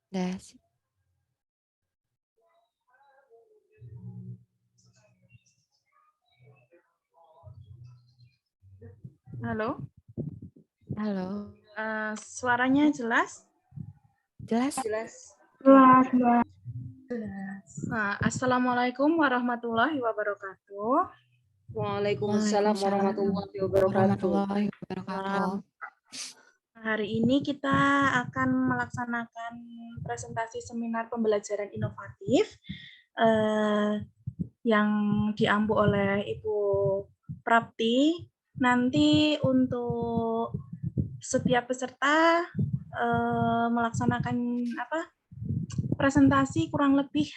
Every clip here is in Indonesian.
Udah sih. Halo, Halo. suaranya jelas? Jelas? Jelas. Assalamualaikum warahmatullahi wabarakatuh. Waalaikumsalam warahmatullahi wabarakatuh. warahmatullahi wabarakatuh. Hari ini kita akan melaksanakan presentasi seminar pembelajaran inovatif yang diampu oleh Ibu Prapti. Nanti untuk setiap peserta melaksanakan presentasi kurang lebih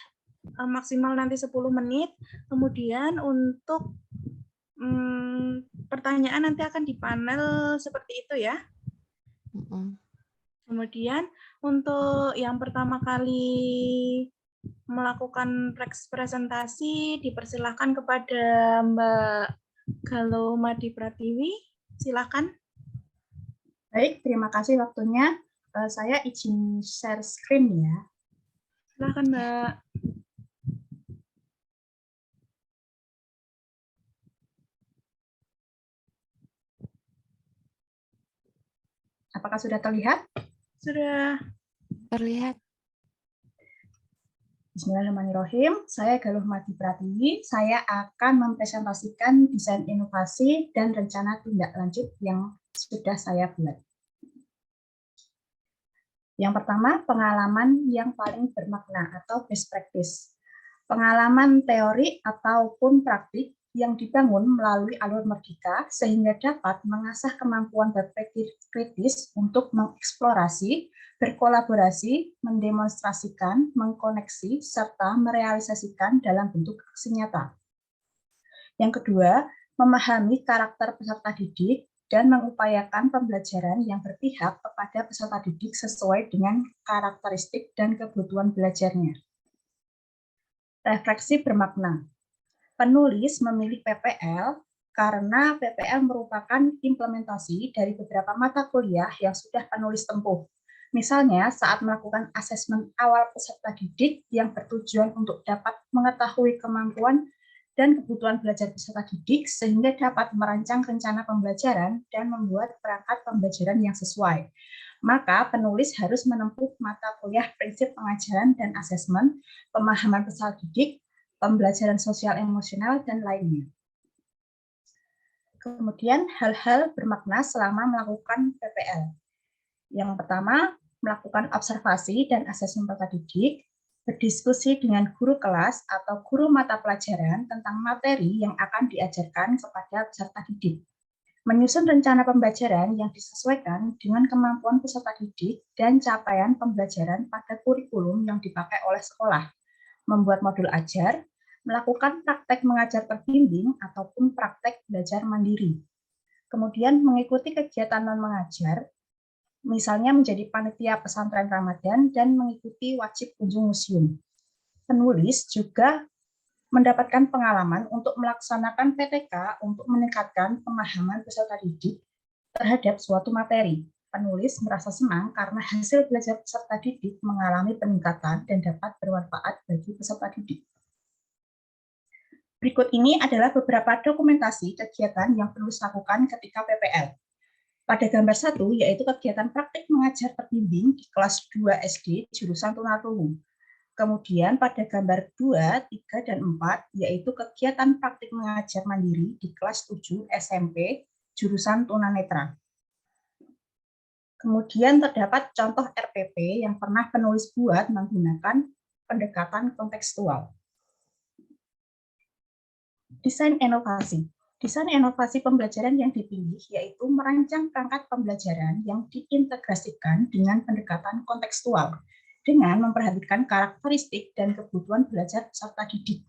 maksimal nanti 10 menit. Kemudian untuk pertanyaan nanti akan di panel seperti itu ya. Kemudian untuk yang pertama kali melakukan presentasi dipersilahkan kepada Mbak Galuh Madi Pratiwi. Silakan. Baik, terima kasih waktunya. Saya izin share screen ya. Silakan Mbak. Apakah sudah terlihat? Sudah terlihat. Bismillahirrahmanirrahim. Saya Galuh Madi Pratiwi. Saya akan mempresentasikan desain inovasi dan rencana tindak lanjut yang sudah saya buat. Yang pertama, pengalaman yang paling bermakna atau best practice. Pengalaman teori ataupun praktik yang dibangun melalui alur merdeka sehingga dapat mengasah kemampuan berpikir kritis untuk mengeksplorasi, berkolaborasi, mendemonstrasikan, mengkoneksi, serta merealisasikan dalam bentuk aksi nyata. Yang kedua, memahami karakter peserta didik dan mengupayakan pembelajaran yang berpihak kepada peserta didik sesuai dengan karakteristik dan kebutuhan belajarnya. Refleksi bermakna. Penulis memilih PPL karena PPL merupakan implementasi dari beberapa mata kuliah yang sudah penulis tempuh. Misalnya, saat melakukan asesmen awal peserta didik yang bertujuan untuk dapat mengetahui kemampuan dan kebutuhan belajar peserta didik sehingga dapat merancang rencana pembelajaran dan membuat perangkat pembelajaran yang sesuai. Maka penulis harus menempuh mata kuliah prinsip pengajaran dan asesmen, pemahaman peserta didik, pembelajaran sosial emosional, dan lainnya. Kemudian hal-hal bermakna selama melakukan PPL. Yang pertama, melakukan observasi dan asesmen peserta didik, berdiskusi dengan guru kelas atau guru mata pelajaran tentang materi yang akan diajarkan kepada peserta didik. Menyusun rencana pembelajaran yang disesuaikan dengan kemampuan peserta didik dan capaian pembelajaran pada kurikulum yang dipakai oleh sekolah. Membuat modul ajar, melakukan praktek mengajar terbimbing ataupun praktek belajar mandiri. Kemudian mengikuti kegiatan non-mengajar, misalnya menjadi panitia pesantren Ramadan dan mengikuti wajib kunjung museum. Penulis juga mendapatkan pengalaman untuk melaksanakan PTK untuk meningkatkan pemahaman peserta didik terhadap suatu materi. Penulis merasa senang karena hasil belajar peserta didik mengalami peningkatan dan dapat bermanfaat bagi peserta didik. Berikut ini adalah beberapa dokumentasi kegiatan yang penulis lakukan ketika PPL. Pada gambar 1, yaitu kegiatan praktik mengajar terbimbing di kelas 2 SD jurusan Tunarungu. Kemudian pada gambar 2, 3, dan 4, yaitu kegiatan praktik mengajar mandiri di kelas 7 SMP jurusan Tunanetra. Kemudian terdapat contoh RPP yang pernah penulis buat menggunakan pendekatan kontekstual. Desain inovasi. Desain inovasi pembelajaran yang dipilih yaitu merancang perangkat pembelajaran yang diintegrasikan dengan pendekatan kontekstual dengan memperhatikan karakteristik dan kebutuhan belajar peserta didik.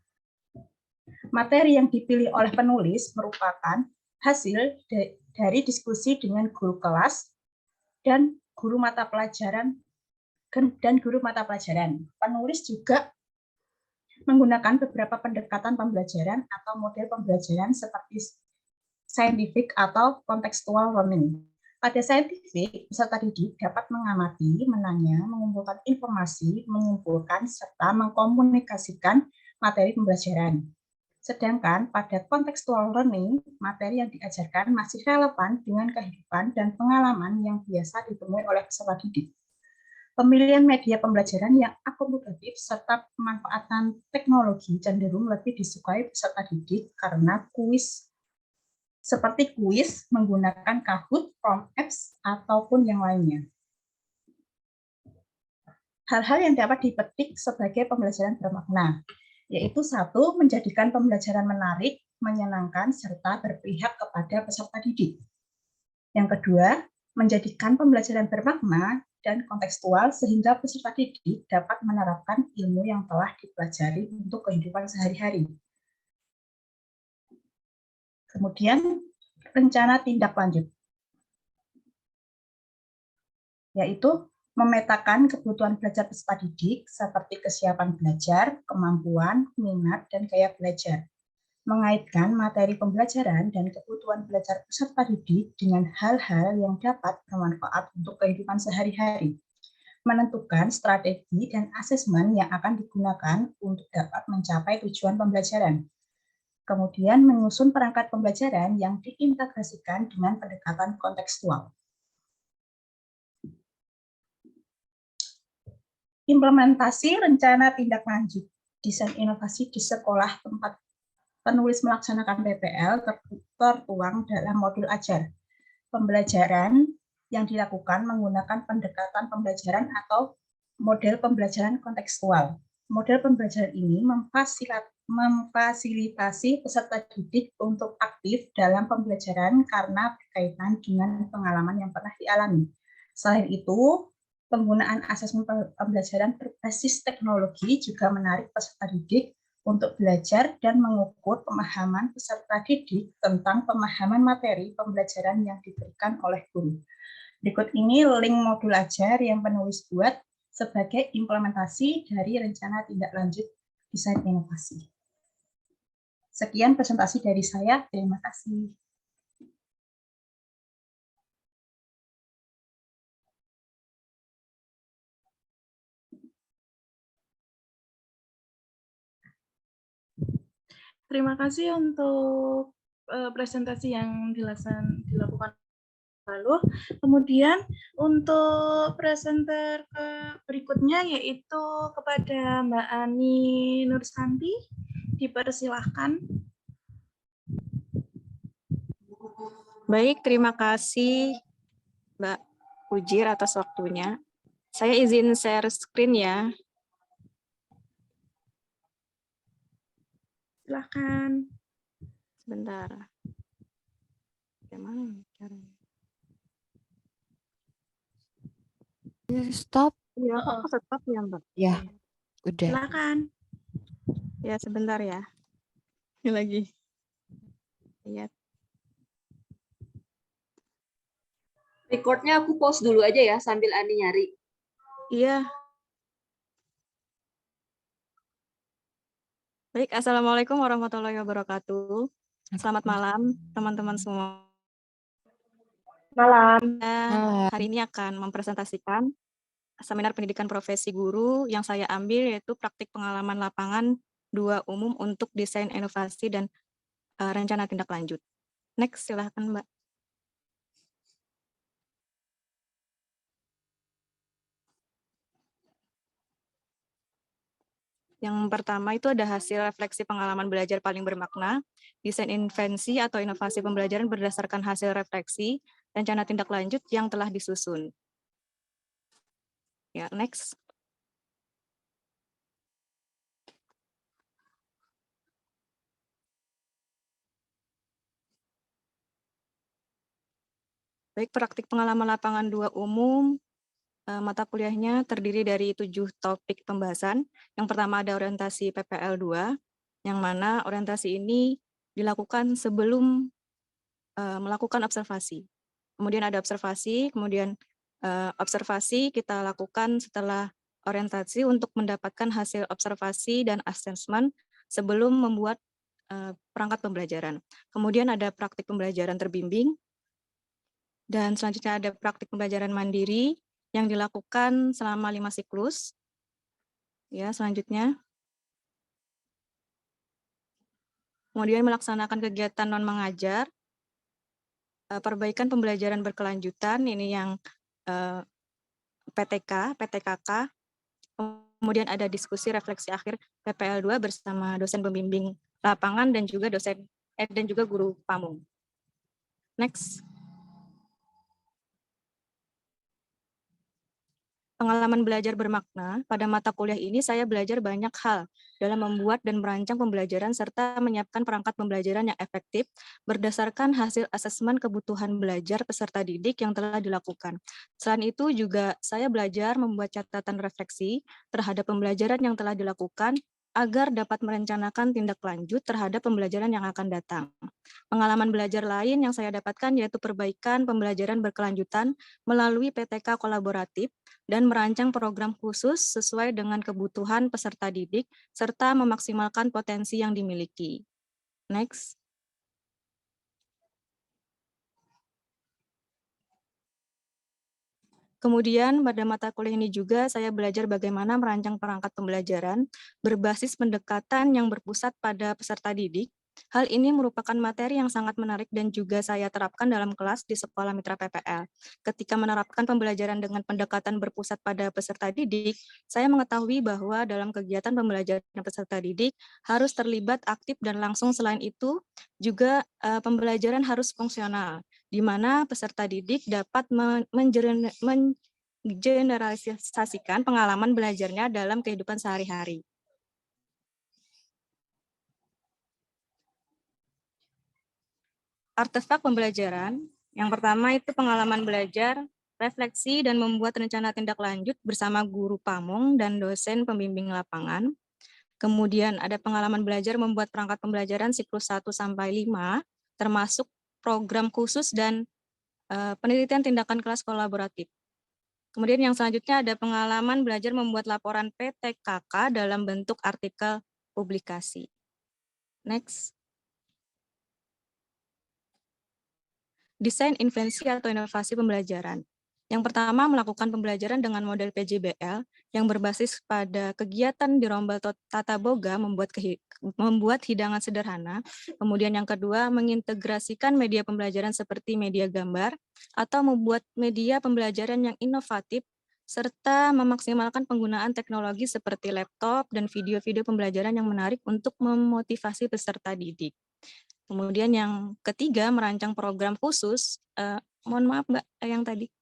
Materi yang dipilih oleh penulis merupakan hasil dari diskusi dengan guru kelas dan guru mata pelajaran. Penulis juga menggunakan beberapa pendekatan pembelajaran atau model pembelajaran seperti scientific atau contextual learning. Pada saintifik, peserta didik dapat mengamati, menanya, mengumpulkan informasi, menyimpulkan, serta mengkomunikasikan materi pembelajaran. Sedangkan pada contextual learning, materi yang diajarkan masih relevan dengan kehidupan dan pengalaman yang biasa ditemui oleh peserta didik. Pemilihan media pembelajaran yang akomodatif serta pemanfaatan teknologi cenderung lebih disukai peserta didik karena seperti kuis menggunakan Kahoot, Chrome Apps, ataupun yang lainnya. Hal-hal yang dapat dipetik sebagai pembelajaran bermakna, yaitu 1. Menjadikan pembelajaran menarik, menyenangkan, serta berpihak kepada peserta didik. Yang kedua, menjadikan pembelajaran bermakna dan kontekstual sehingga peserta didik dapat menerapkan ilmu yang telah dipelajari untuk kehidupan sehari-hari. Kemudian, rencana tindak lanjut, yaitu memetakan kebutuhan belajar peserta didik seperti kesiapan belajar, kemampuan, minat, dan gaya belajar. Mengaitkan materi pembelajaran dan kebutuhan belajar peserta didik dengan hal-hal yang dapat bermanfaat untuk kehidupan sehari-hari. Menentukan strategi dan asesmen yang akan digunakan untuk dapat mencapai tujuan pembelajaran. Kemudian menyusun perangkat pembelajaran yang diintegrasikan dengan pendekatan kontekstual. Implementasi rencana tindak lanjut desain inovasi di sekolah tempat penulis melaksanakan PPL tertuang dalam modul ajar. Pembelajaran yang dilakukan menggunakan pendekatan pembelajaran atau model pembelajaran kontekstual. Model pembelajaran ini memfasilitasi peserta didik untuk aktif dalam pembelajaran karena berkaitan dengan pengalaman yang pernah dialami. Selain itu, penggunaan asesmen pembelajaran berbasis teknologi juga menarik peserta didik untuk belajar dan mengukur pemahaman peserta didik tentang pemahaman materi pembelajaran yang diberikan oleh guru. Berikut ini link modul ajar yang penulis buat sebagai implementasi dari rencana tindak lanjut desain inovasi. Sekian presentasi dari saya, terima kasih. Terima kasih untuk presentasi yang dilakukan lalu. Kemudian untuk presenter berikutnya yaitu kepada Mbak Ani Nursanti, dipersilahkan. Baik, terima kasih Mbak Ujir atas waktunya. Saya izin share screen ya. Silahkan. Sebentar. Bagaimana caranya? Stop. Iya, aku stop ya Mbak. Ya, udah. Silahkan. Ya, sebentar ya. Ini lagi. Lihat. Recordnya aku pause dulu aja ya sambil Ani nyari. Iya. Baik, Assalamualaikum warahmatullahi wabarakatuh. Selamat malam, teman-teman semua. Malam. Hari ini akan mempresentasikan seminar pendidikan profesi guru yang saya ambil yaitu praktik pengalaman lapangan 2 umum untuk desain inovasi dan rencana tindak lanjut. Next, silahkan Mbak. Yang pertama itu ada hasil refleksi pengalaman belajar paling bermakna, desain invensi atau inovasi pembelajaran berdasarkan hasil refleksi, rencana tindak lanjut yang telah disusun. Ya, next. Baik, praktik pengalaman lapangan 2 umum, mata kuliahnya terdiri dari 7 topik pembahasan. Yang pertama ada orientasi PPL 2, yang mana orientasi ini dilakukan sebelum melakukan observasi. Kemudian ada observasi, kemudian observasi kita lakukan setelah orientasi untuk mendapatkan hasil observasi dan asesmen sebelum membuat perangkat pembelajaran. Kemudian ada praktik pembelajaran terbimbing, Dan selanjutnya ada praktik pembelajaran mandiri yang dilakukan selama 5 siklus. Ya, selanjutnya. Kemudian melaksanakan kegiatan non mengajar, perbaikan pembelajaran berkelanjutan, ini yang PTK, PTKK. Kemudian ada diskusi refleksi akhir PPL 2 bersama dosen pembimbing lapangan dan juga guru pamung. Next. Pengalaman belajar bermakna, pada mata kuliah ini saya belajar banyak hal dalam membuat dan merancang pembelajaran serta menyiapkan perangkat pembelajaran yang efektif berdasarkan hasil asesmen kebutuhan belajar peserta didik yang telah dilakukan. Selain itu juga saya belajar membuat catatan refleksi terhadap pembelajaran yang telah dilakukan agar dapat merencanakan tindak lanjut terhadap pembelajaran yang akan datang. Pengalaman belajar lain yang saya dapatkan yaitu perbaikan pembelajaran berkelanjutan melalui PTK kolaboratif dan merancang program khusus sesuai dengan kebutuhan peserta didik, serta memaksimalkan potensi yang dimiliki. Next. Kemudian pada mata kuliah ini juga saya belajar bagaimana merancang perangkat pembelajaran berbasis pendekatan yang berpusat pada peserta didik. Hal ini merupakan materi yang sangat menarik dan juga saya terapkan dalam kelas di Sekolah Mitra PPL. Ketika menerapkan pembelajaran dengan pendekatan berpusat pada peserta didik, saya mengetahui bahwa dalam kegiatan pembelajaran peserta didik harus terlibat aktif dan langsung. Selain itu, juga pembelajaran harus fungsional, di mana peserta didik dapat mengeneralisasikan pengalaman belajarnya dalam kehidupan sehari-hari. Artefak pembelajaran, yang pertama itu pengalaman belajar, refleksi, dan membuat rencana tindak lanjut bersama guru pamung dan dosen pembimbing lapangan. Kemudian ada pengalaman belajar membuat perangkat pembelajaran siklus 1-5, termasuk program khusus dan penelitian tindakan kelas kolaboratif. Kemudian yang selanjutnya ada pengalaman belajar membuat laporan PTKK dalam bentuk artikel publikasi. Next. Desain invensi atau inovasi pembelajaran. Yang pertama, melakukan pembelajaran dengan model PJBL yang berbasis pada kegiatan di rombel tata boga membuat hidangan sederhana. Kemudian yang kedua, mengintegrasikan media pembelajaran seperti media gambar atau membuat media pembelajaran yang inovatif serta memaksimalkan penggunaan teknologi seperti laptop dan video-video pembelajaran yang menarik untuk memotivasi peserta didik. Kemudian yang ketiga, merancang program khusus, mohon maaf Mbak, yang tadi.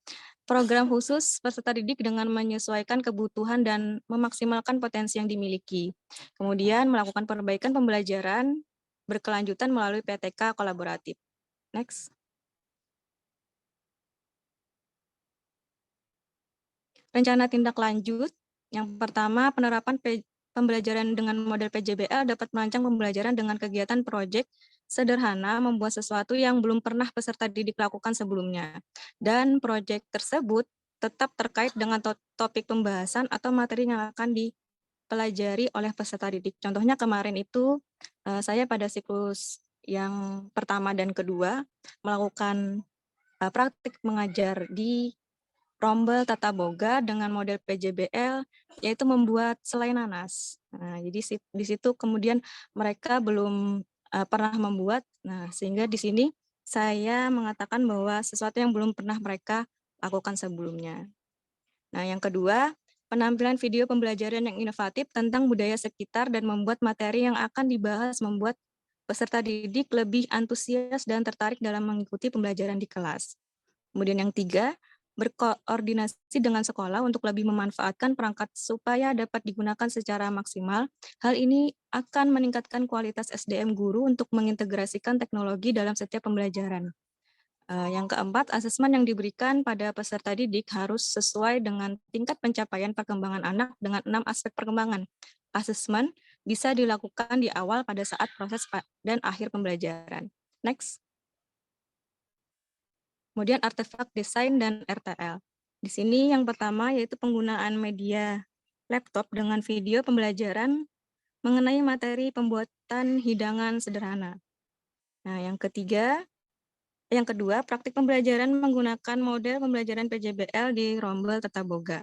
Program khusus peserta didik dengan menyesuaikan kebutuhan dan memaksimalkan potensi yang dimiliki. Kemudian melakukan perbaikan pembelajaran berkelanjutan melalui PTK kolaboratif. Next. Rencana tindak lanjut. Yang pertama, penerapan pembelajaran dengan model PJBL dapat merancang pembelajaran dengan kegiatan proyek sederhana membuat sesuatu yang belum pernah peserta didik lakukan sebelumnya. Dan proyek tersebut tetap terkait dengan topik pembahasan atau materi yang akan dipelajari oleh peserta didik. Contohnya kemarin itu saya pada siklus yang pertama dan kedua melakukan praktik mengajar di rombel tata boga dengan model PJBL, yaitu membuat selai nanas. Nah, jadi di situ kemudian mereka belum pernah membuat. Nah, sehingga di sini saya mengatakan bahwa sesuatu yang belum pernah mereka lakukan sebelumnya. Nah, yang kedua, penampilan video pembelajaran yang inovatif tentang budaya sekitar dan membuat materi yang akan dibahas membuat peserta didik lebih antusias dan tertarik dalam mengikuti pembelajaran di kelas. Kemudian yang tiga, berkoordinasi dengan sekolah untuk lebih memanfaatkan perangkat supaya dapat digunakan secara maksimal. Hal ini akan meningkatkan kualitas SDM guru untuk mengintegrasikan teknologi dalam setiap pembelajaran. Yang keempat, asesmen yang diberikan pada peserta didik harus sesuai dengan tingkat pencapaian perkembangan anak dengan 6 aspek perkembangan. Asesmen bisa dilakukan di awal, pada saat proses dan akhir pembelajaran. Next. Kemudian artefak desain dan RTL. Di sini yang pertama yaitu penggunaan media laptop dengan video pembelajaran mengenai materi pembuatan hidangan sederhana. Nah, yang ketiga, Yang kedua, praktik pembelajaran menggunakan model pembelajaran PJBL di Rombel Tata Boga.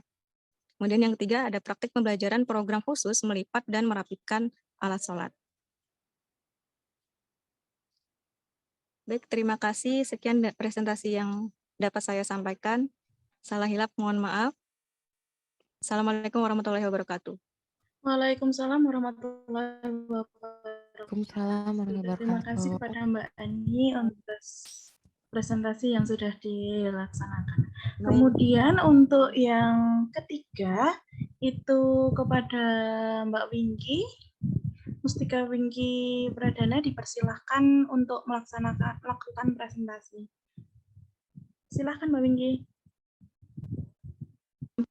Kemudian yang ketiga, ada praktik pembelajaran program khusus melipat dan merapitkan alat sholat. Baik, terima kasih. Sekian presentasi yang dapat saya sampaikan. Salah hilap, mohon maaf. Assalamualaikum warahmatullahi wabarakatuh. Waalaikumsalam warahmatullahi wabarakatuh. Waalaikumsalam warahmatullahi Terima kasih wabarakatuh. kepada Mbak Ani untuk presentasi yang sudah dilaksanakan. Kemudian untuk yang ketiga itu kepada Mbak Wingky, Mustika Wingky Pradana dipersilahkan untuk melakukan presentasi. Silahkan Mbak Wingky.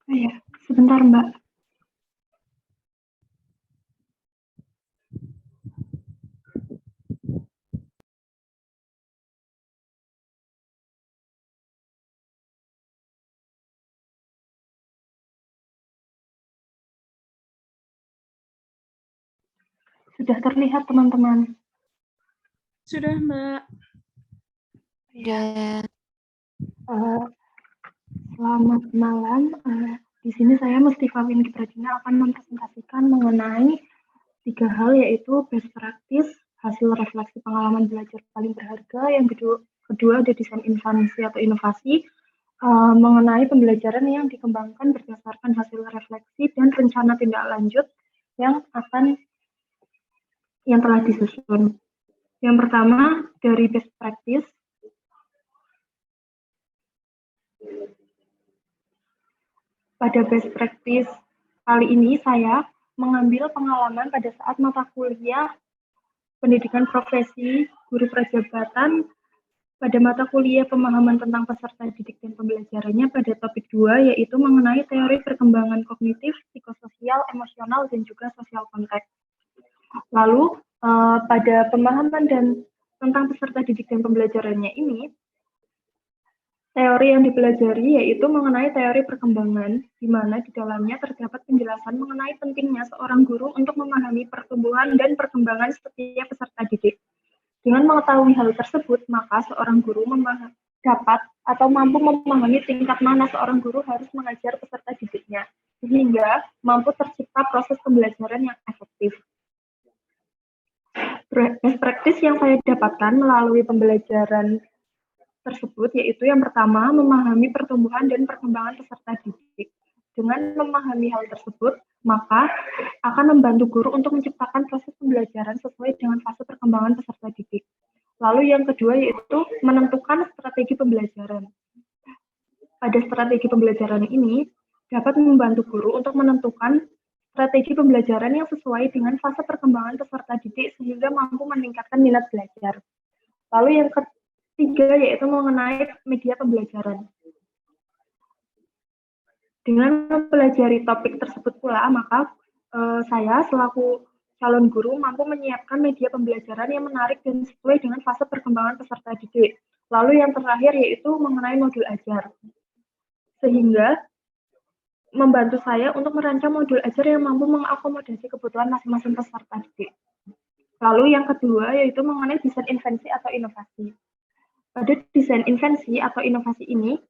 Ya, sebentar Mbak. Sudah terlihat teman-teman? Sudah Mbak. Ya, Selamat malam. Di sini saya Mustika Wingky Pradana akan mempresentasikan mengenai 3 hal, yaitu best practice, hasil refleksi pengalaman belajar paling berharga, yang kedua ada desain instansi atau inovasi, mengenai pembelajaran yang dikembangkan berdasarkan hasil refleksi dan rencana tindak lanjut yang telah disusun. Yang pertama dari best practice. Pada best practice kali ini saya mengambil pengalaman pada saat mata kuliah pendidikan profesi guru prajabatan pada mata kuliah pemahaman tentang peserta didik dan pembelajarannya pada topik 2, yaitu mengenai teori perkembangan kognitif, psikososial, emosional, dan juga sosial konteks. Lalu pada pemahaman dan tentang peserta didik dan pembelajarannya ini, teori yang dipelajari yaitu mengenai teori perkembangan, di mana di dalamnya terdapat penjelasan mengenai pentingnya seorang guru untuk memahami pertumbuhan dan perkembangan setiap peserta didik. Dengan mengetahui hal tersebut, maka seorang guru dapat atau mampu memahami tingkat mana seorang guru harus mengajar peserta didiknya, sehingga mampu tercipta proses pembelajaran yang efektif. Best practice yang saya dapatkan melalui pembelajaran tersebut yaitu yang pertama, memahami pertumbuhan dan perkembangan peserta didik. Dengan memahami hal tersebut, maka akan membantu guru untuk menciptakan proses pembelajaran sesuai dengan fase perkembangan peserta didik. Lalu yang kedua yaitu menentukan strategi pembelajaran. Pada strategi pembelajaran ini dapat membantu guru untuk menentukan strategi pembelajaran yang sesuai dengan fase perkembangan peserta didik sehingga mampu meningkatkan minat belajar. Lalu yang ketiga yaitu mengenai media pembelajaran. Dengan mempelajari topik tersebut pula, maka saya selaku calon guru mampu menyiapkan media pembelajaran yang menarik dan sesuai dengan fase perkembangan peserta didik. Lalu yang terakhir yaitu mengenai modul ajar. Sehingga membantu saya untuk merancang modul ajar yang mampu mengakomodasi kebutuhan masing-masing peserta didik. Lalu yang kedua yaitu mengenai desain invensi atau inovasi. Pada desain invensi atau inovasi ini,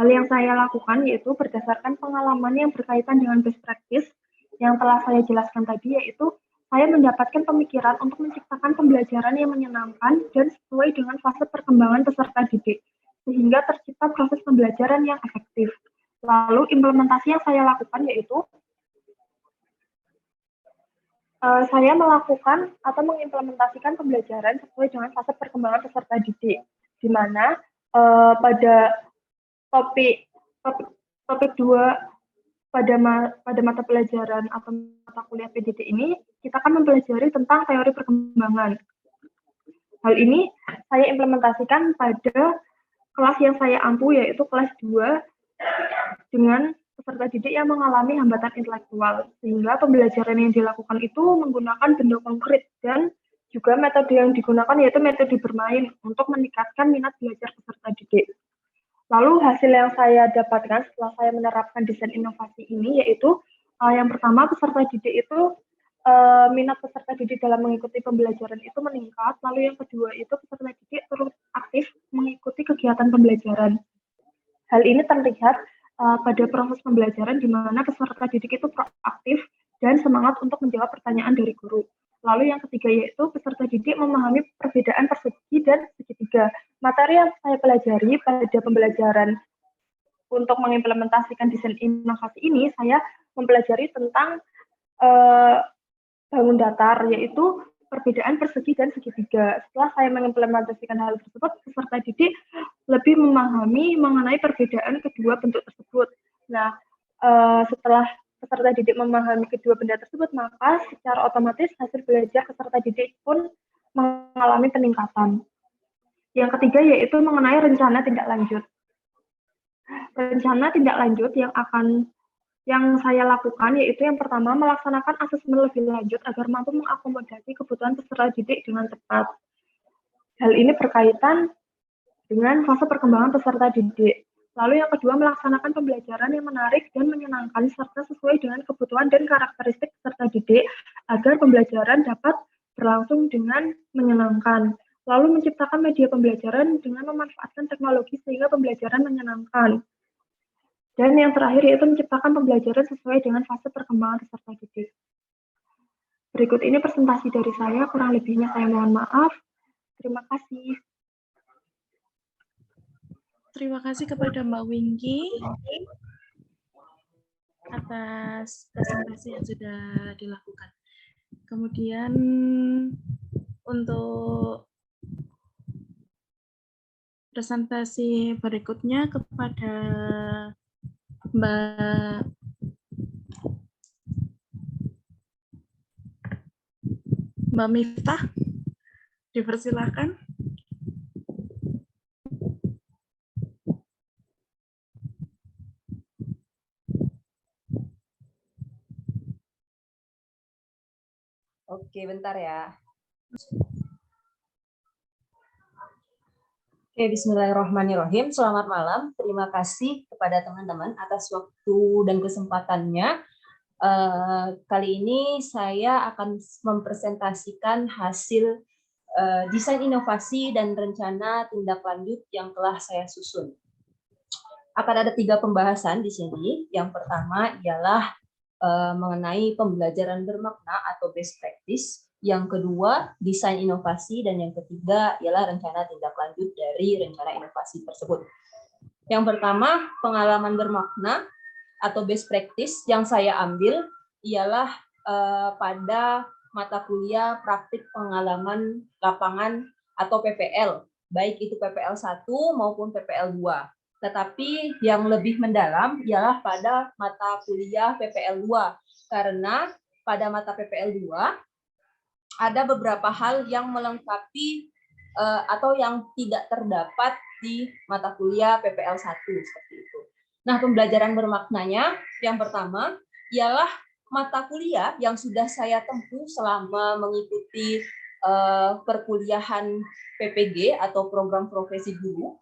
hal yang saya lakukan yaitu berdasarkan pengalaman yang berkaitan dengan best practice yang telah saya jelaskan tadi, yaitu saya mendapatkan pemikiran untuk menciptakan pembelajaran yang menyenangkan dan sesuai dengan fase perkembangan peserta didik, sehingga tercipta proses pembelajaran yang efektif. Lalu implementasi yang saya lakukan yaitu saya melakukan atau mengimplementasikan pembelajaran sesuai dengan fase perkembangan peserta didik, di mana pada topik 2 pada mata pelajaran atau mata kuliah PDD ini kita akan mempelajari tentang teori perkembangan. Hal ini saya implementasikan pada kelas yang saya ampu yaitu kelas 2 dengan peserta didik yang mengalami hambatan intelektual, sehingga pembelajaran yang dilakukan itu menggunakan benda konkret dan juga metode yang digunakan yaitu metode bermain untuk meningkatkan minat belajar peserta didik. Lalu hasil yang saya dapatkan setelah saya menerapkan desain inovasi ini yaitu yang pertama peserta didik itu minat peserta didik dalam mengikuti pembelajaran itu meningkat. Lalu yang kedua itu peserta didik terus aktif mengikuti kegiatan pembelajaran. Hal ini terlihat pada proses pembelajaran di mana peserta didik itu proaktif dan semangat untuk menjawab pertanyaan dari guru. Lalu yang ketiga yaitu peserta didik memahami perbedaan persegi dan segitiga. Materi yang saya pelajari pada pembelajaran untuk mengimplementasikan desain inovasi ini, saya mempelajari tentang bangun datar, yaitu perbedaan persegi dan segitiga. Setelah saya mengimplementasikan hal tersebut, peserta didik lebih memahami mengenai perbedaan kedua bentuk tersebut. Nah, setelah peserta didik memahami kedua benda tersebut, maka secara otomatis hasil belajar peserta didik pun mengalami peningkatan. Yang ketiga yaitu mengenai rencana tindak lanjut. Rencana tindak lanjut yang saya lakukan yaitu yang pertama melaksanakan asesmen lebih lanjut agar mampu mengakomodasi kebutuhan peserta didik dengan tepat. Hal ini berkaitan dengan fase perkembangan peserta didik. Lalu yang kedua melaksanakan pembelajaran yang menarik dan menyenangkan serta sesuai dengan kebutuhan dan karakteristik peserta didik agar pembelajaran dapat berlangsung dengan menyenangkan. Lalu menciptakan media pembelajaran dengan memanfaatkan teknologi sehingga pembelajaran menyenangkan. Dan yang terakhir yaitu menciptakan pembelajaran sesuai dengan fase perkembangan peserta didik. Berikut ini presentasi dari saya, kurang lebihnya saya mohon maaf. Terima kasih. Terima kasih kepada Mbak Wingky atas presentasi yang sudah dilakukan. Kemudian untuk presentasi berikutnya kepada Mbak Miftah, dipersilakan. Oke, bentar ya. Oke, bismillahirrahmanirrahim. Selamat malam. Terima kasih kepada teman-teman atas waktu dan kesempatannya. Kali ini saya akan mempresentasikan hasil desain inovasi dan rencana tindak lanjut yang telah saya susun. Akan ada 3 pembahasan di sini. Yang pertama ialah mengenai pembelajaran bermakna atau best practice. Yang kedua, desain inovasi, dan yang ketiga ialah rencana tindak lanjut dari rencana inovasi tersebut. Yang pertama, pengalaman bermakna atau best practice yang saya ambil ialah pada mata kuliah praktik pengalaman lapangan atau PPL, baik itu PPL 1 maupun PPL 2. Tetapi yang lebih mendalam ialah pada mata kuliah PPL 2, karena pada mata PPL 2 ada beberapa hal yang melengkapi atau yang tidak terdapat di mata kuliah PPL 1 seperti itu. Nah, pembelajaran bermaknanya yang pertama ialah mata kuliah yang sudah saya tempuh selama mengikuti perkuliahan PPG atau program profesi guru,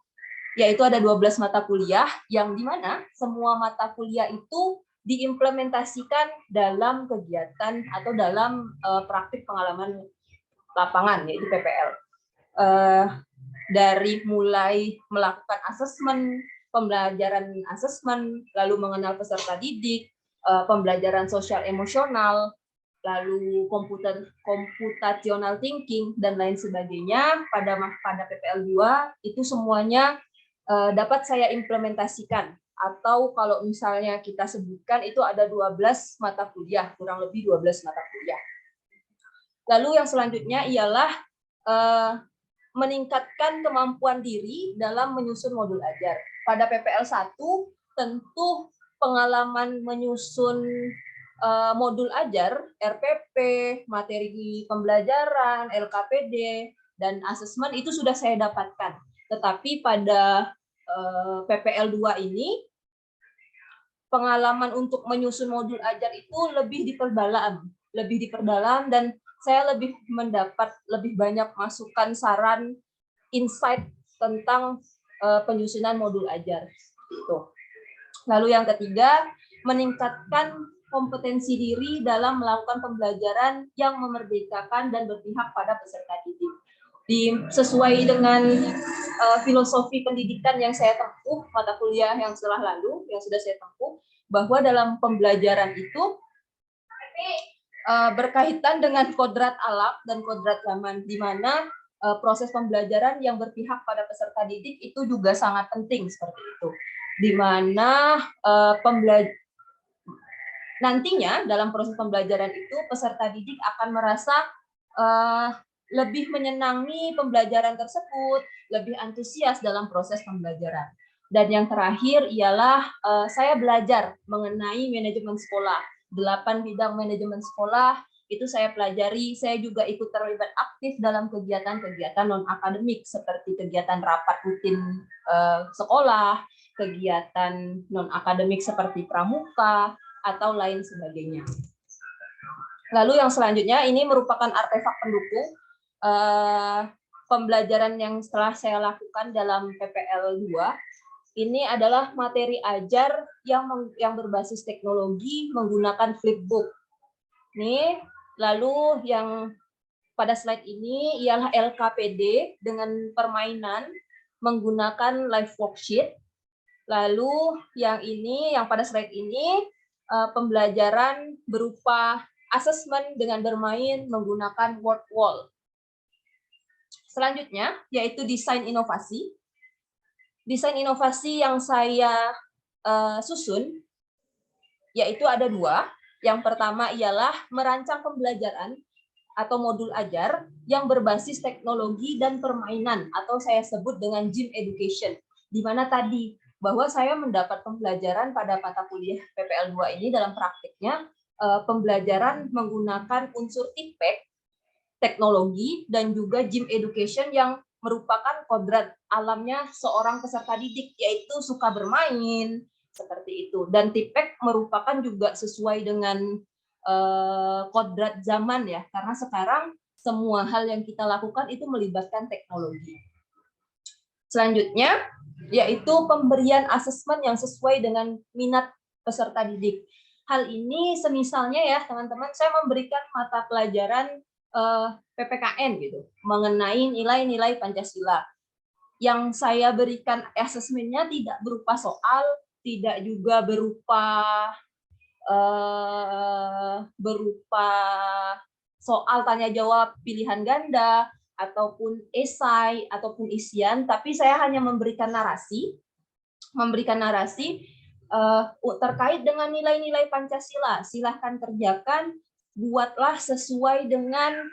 yaitu ada 12 mata kuliah yang dimana semua mata kuliah itu diimplementasikan dalam kegiatan atau dalam praktik pengalaman lapangan, yaitu PPL. Dari mulai melakukan asesmen, pembelajaran asesmen, lalu mengenal peserta didik, pembelajaran sosial emosional, lalu computational thinking, dan lain sebagainya pada PPL 2, itu semuanya dapat saya implementasikan. Atau kalau misalnya kita sebutkan itu ada 12 mata kuliah, kurang lebih 12 mata kuliah. Lalu yang selanjutnya ialah meningkatkan kemampuan diri dalam menyusun modul ajar. Pada PPL 1 tentu pengalaman menyusun modul ajar, RPP, materi pembelajaran, LKPD, dan asesmen itu sudah saya dapatkan. Tetapi pada PPL 2 ini, pengalaman untuk menyusun modul ajar itu lebih diperdalam, dan saya lebih mendapat lebih banyak masukan, saran, insight tentang penyusunan modul ajar. Itu. Lalu yang ketiga, meningkatkan kompetensi diri dalam melakukan pembelajaran yang memerdekakan dan berpihak pada peserta didik. Sesuai dengan filosofi pendidikan yang saya tempuh, mata kuliah yang setelah lalu, yang sudah saya tempuh, bahwa dalam pembelajaran itu berkaitan dengan kodrat alam dan kodrat zaman, di mana proses pembelajaran yang berpihak pada peserta didik itu juga sangat penting seperti itu. Di mana nantinya dalam proses pembelajaran itu peserta didik akan merasa lebih menyenangi pembelajaran tersebut, lebih antusias dalam proses pembelajaran. Dan yang terakhir ialah saya belajar mengenai manajemen sekolah. 8 bidang manajemen sekolah itu saya pelajari. Saya juga ikut terlibat aktif dalam kegiatan-kegiatan non-akademik seperti kegiatan rapat rutin sekolah, kegiatan non-akademik seperti pramuka, atau lain sebagainya. Lalu yang selanjutnya ini merupakan artefak pendukung pembelajaran yang setelah saya lakukan dalam PPL 2. Ini adalah materi ajar yang berbasis teknologi menggunakan flipbook. Nih, lalu yang pada slide ini ialah LKPD dengan permainan menggunakan live worksheet. Lalu yang pada slide ini pembelajaran berupa asesmen dengan bermain menggunakan word wall. Selanjutnya yaitu desain inovasi. Desain inovasi yang saya susun yaitu ada 2. Yang pertama ialah merancang pembelajaran atau modul ajar yang berbasis teknologi dan permainan atau saya sebut dengan gym education. Di mana tadi bahwa saya mendapat pembelajaran pada mata kuliah PPL 2 ini dalam praktiknya pembelajaran menggunakan unsur TIPEC, teknologi, dan juga gym education yang merupakan kodrat alamnya seorang peserta didik, yaitu suka bermain, seperti itu. Dan TIPEC merupakan juga sesuai dengan kodrat zaman ya, karena sekarang semua hal yang kita lakukan itu melibatkan teknologi. Selanjutnya, yaitu pemberian asesmen yang sesuai dengan minat peserta didik. Hal ini semisalnya ya teman-teman, saya memberikan mata pelajaran PPKN gitu, mengenai nilai-nilai Pancasila. Yang saya berikan asesmennya tidak berupa soal, tidak juga berupa soal tanya jawab pilihan ganda, ataupun esai, ataupun isian, tapi saya hanya memberikan narasi terkait dengan nilai-nilai Pancasila. Silahkan kerjakan, buatlah sesuai dengan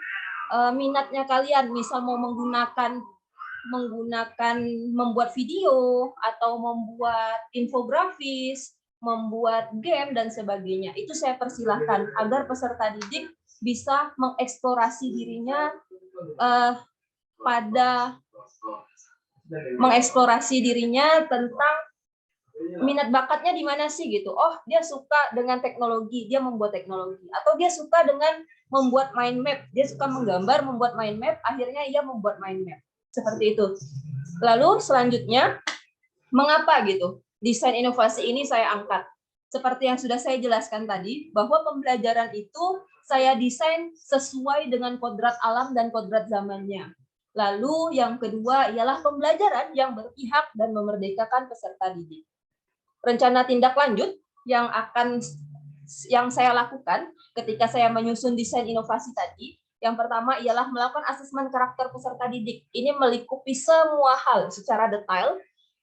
minatnya kalian. Misal mau membuat video, atau membuat infografis, membuat game, dan sebagainya. Itu saya persilahkan agar peserta didik bisa mengeksplorasi dirinya tentang minat bakatnya di mana sih gitu. Oh, dia suka dengan teknologi, dia membuat teknologi. Atau dia suka dengan membuat mind map, dia suka menggambar, membuat mind map, akhirnya ia membuat mind map. Seperti itu. Lalu selanjutnya, mengapa gitu? Desain inovasi ini saya angkat. Seperti yang sudah saya jelaskan tadi, bahwa pembelajaran itu saya desain sesuai dengan kodrat alam dan kodrat zamannya. Lalu yang kedua ialah pembelajaran yang berpihak dan memerdekakan peserta didik. Rencana tindak lanjut yang saya lakukan ketika saya menyusun desain inovasi tadi, yang pertama ialah melakukan asesmen karakter peserta didik. Ini melingkupi semua hal secara detail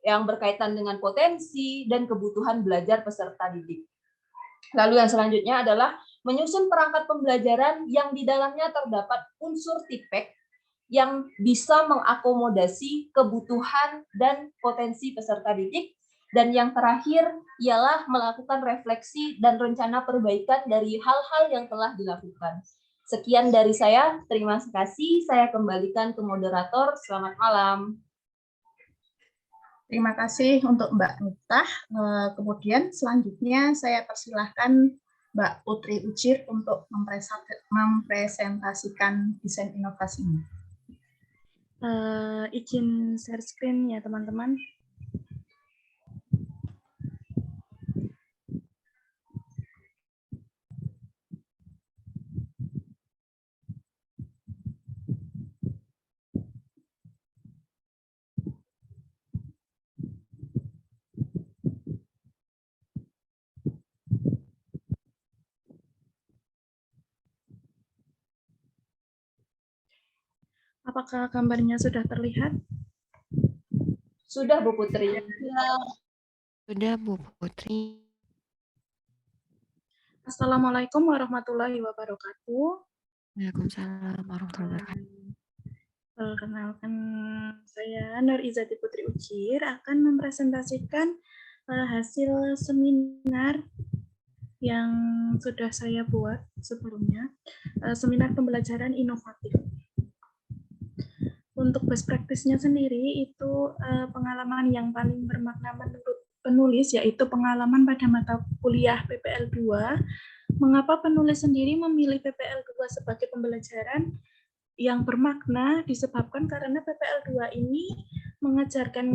yang berkaitan dengan potensi dan kebutuhan belajar peserta didik. Lalu yang selanjutnya adalah menyusun perangkat pembelajaran yang di dalamnya terdapat unsur TIPEC yang bisa mengakomodasi kebutuhan dan potensi peserta didik. Dan yang terakhir ialah melakukan refleksi dan rencana perbaikan dari hal-hal yang telah dilakukan. Sekian dari saya, terima kasih. Saya kembalikan ke moderator. Selamat malam. Terima kasih untuk Mbak Miftah. Kemudian selanjutnya saya persilahkan Mbak Putri Ujir untuk mempresentasikan desain inovasinya. Izin share screen ya teman-teman. Apakah gambarnya sudah terlihat? Sudah, Bu Putri. Sudah, Bu Putri. Assalamualaikum warahmatullahi wabarakatuh. Waalaikumsalam warahmatullahi wabarakatuh. Perkenalkan, saya Nur Izati Putri Ujir akan mempresentasikan hasil seminar yang sudah saya buat sebelumnya, seminar pembelajaran inovatif. Untuk best practice-nya sendiri itu pengalaman yang paling bermakna menurut penulis, yaitu pengalaman pada mata kuliah PPL 2. Mengapa penulis sendiri memilih PPL 2 sebagai pembelajaran yang bermakna? Disebabkan karena PPL 2 ini mengajarkan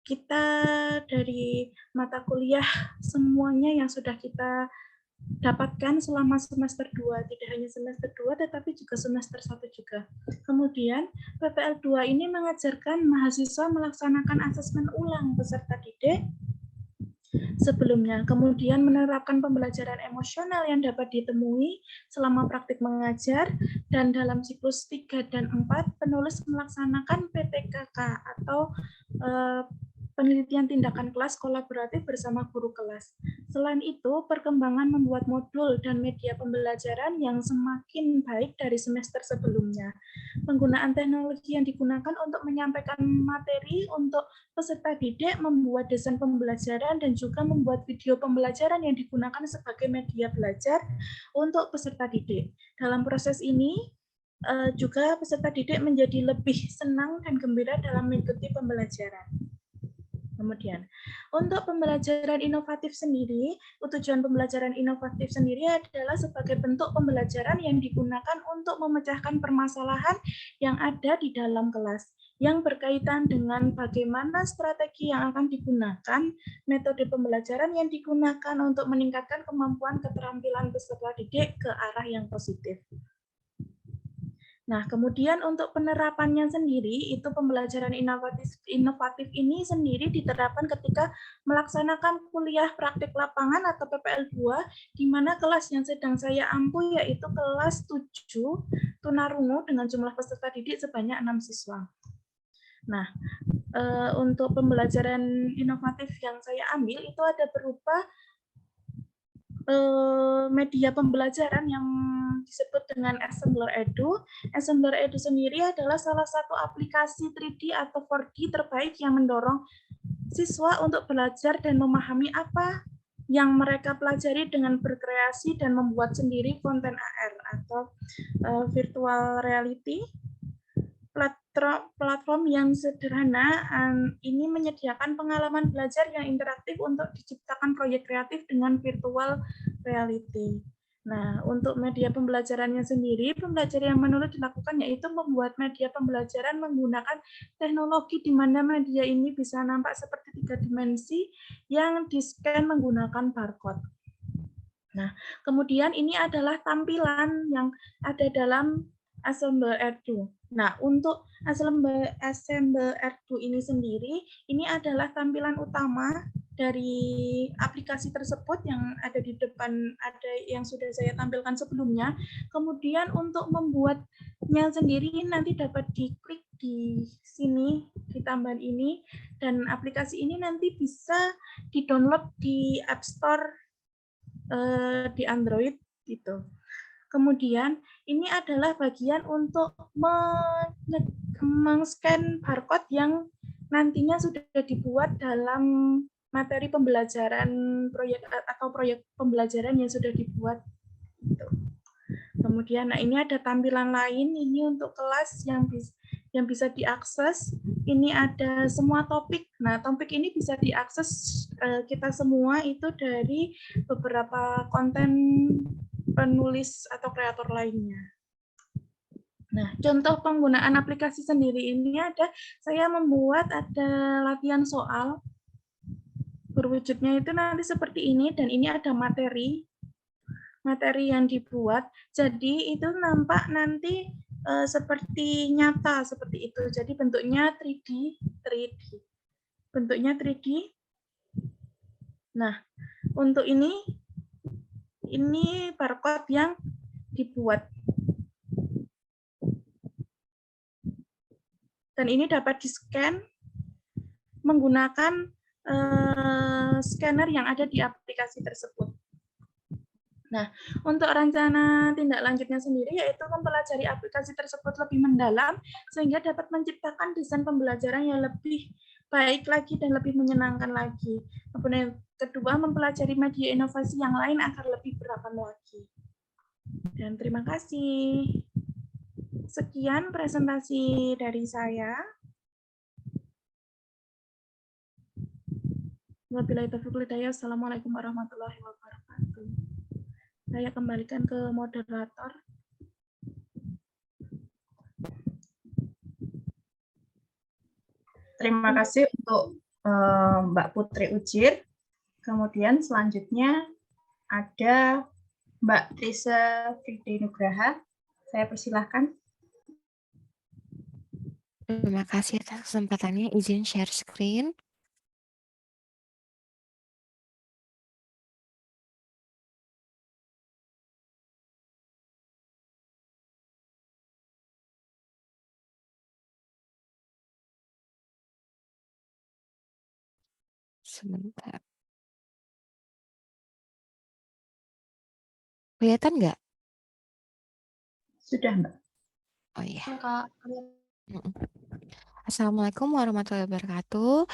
kita dari mata kuliah semuanya yang sudah kita dapatkan selama semester 2, tidak hanya semester 2 tetapi juga semester 1 juga. Kemudian PPL 2 ini mengajarkan mahasiswa melaksanakan asesmen ulang peserta didik sebelumnya, kemudian menerapkan pembelajaran emosional yang dapat ditemui selama praktik mengajar, dan dalam siklus 3 dan 4 penulis melaksanakan PTKK atau penelitian tindakan kelas kolaboratif bersama guru kelas. Selain itu, perkembangan membuat modul dan media pembelajaran yang semakin baik dari semester sebelumnya. Penggunaan teknologi yang digunakan untuk menyampaikan materi untuk peserta didik, membuat desain pembelajaran, dan juga membuat video pembelajaran yang digunakan sebagai media belajar untuk peserta didik. Dalam proses ini, juga peserta didik menjadi lebih senang dan gembira dalam mengikuti pembelajaran. Kemudian, untuk pembelajaran inovatif sendiri, tujuan pembelajaran inovatif sendiri adalah sebagai bentuk pembelajaran yang digunakan untuk memecahkan permasalahan yang ada di dalam kelas, yang berkaitan dengan bagaimana strategi yang akan digunakan, metode pembelajaran yang digunakan untuk meningkatkan kemampuan keterampilan peserta didik ke arah yang positif. Nah, kemudian untuk penerapannya sendiri, itu pembelajaran inovatif ini sendiri diterapkan ketika melaksanakan kuliah praktik lapangan atau PPL 2, di mana kelas yang sedang saya ampu yaitu kelas 7 tunarungu dengan jumlah peserta didik sebanyak 6 siswa. Nah, untuk pembelajaran inovatif yang saya ambil itu ada berupa media pembelajaran yang disebut dengan Assembler Edu. Assembler Edu sendiri adalah salah satu aplikasi 3D atau 4D terbaik yang mendorong siswa untuk belajar dan memahami apa yang mereka pelajari dengan berkreasi dan membuat sendiri konten AR atau virtual reality. Platform yang sederhana ini menyediakan pengalaman belajar yang interaktif untuk diciptakan proyek kreatif dengan virtual reality. Nah, untuk media pembelajarannya sendiri, pembelajaran yang menurut dilakukan yaitu membuat media pembelajaran menggunakan teknologi di mana media ini bisa nampak seperti 3 dimensi yang di-scan menggunakan barcode. Nah, kemudian ini adalah tampilan yang ada dalam Assembler Edu. Nah, untuk Assembler Edu ini sendiri, ini adalah tampilan utama dari aplikasi tersebut yang ada di depan, ada yang sudah saya tampilkan sebelumnya. Kemudian untuk membuatnya sendiri nanti dapat diklik di sini, di tambahan ini, dan aplikasi ini nanti bisa di-download di App Store di Android gitu. Kemudian ini adalah bagian untuk men-scan barcode yang nantinya sudah dibuat dalam materi pembelajaran proyek pembelajaran yang sudah dibuat. Kemudian, nah ini ada tampilan lain ini untuk kelas yang bisa diakses. Ini ada semua topik. Nah, topik ini bisa diakses kita semua itu dari beberapa konten penulis atau kreator lainnya. Nah, contoh penggunaan aplikasi sendiri ini saya membuat ada latihan soal. Berwujudnya itu nanti seperti ini, dan ini ada materi yang dibuat. Jadi itu nampak nanti seperti nyata, seperti itu. Jadi bentuknya 3D. Bentuknya 3D. Nah, untuk ini barcode yang dibuat. Dan ini dapat di-scan menggunakan scanner yang ada di aplikasi tersebut. Nah, untuk rencana tindak lanjutnya sendiri yaitu mempelajari aplikasi tersebut lebih mendalam sehingga dapat menciptakan desain pembelajaran yang lebih baik lagi dan lebih menyenangkan lagi. Kemudian kedua, mempelajari media inovasi yang lain agar lebih beragam lagi. Dan terima kasih. Sekian presentasi dari saya. Wabillahi taufiq wal hidayah. Assalamualaikum warahmatullahi wabarakatuh. Saya kembalikan ke moderator. Terima kasih untuk Mbak Putri Ujir. Kemudian selanjutnya ada Mbak Trisa Fidi Nugraha. Saya persilahkan. Terima kasih atas kesempatannya. Izin share screen. Sebentar. Kelihatan nggak? Sudah, Mbak. Oh iya. Kak. Assalamualaikum warahmatullahi wabarakatuh.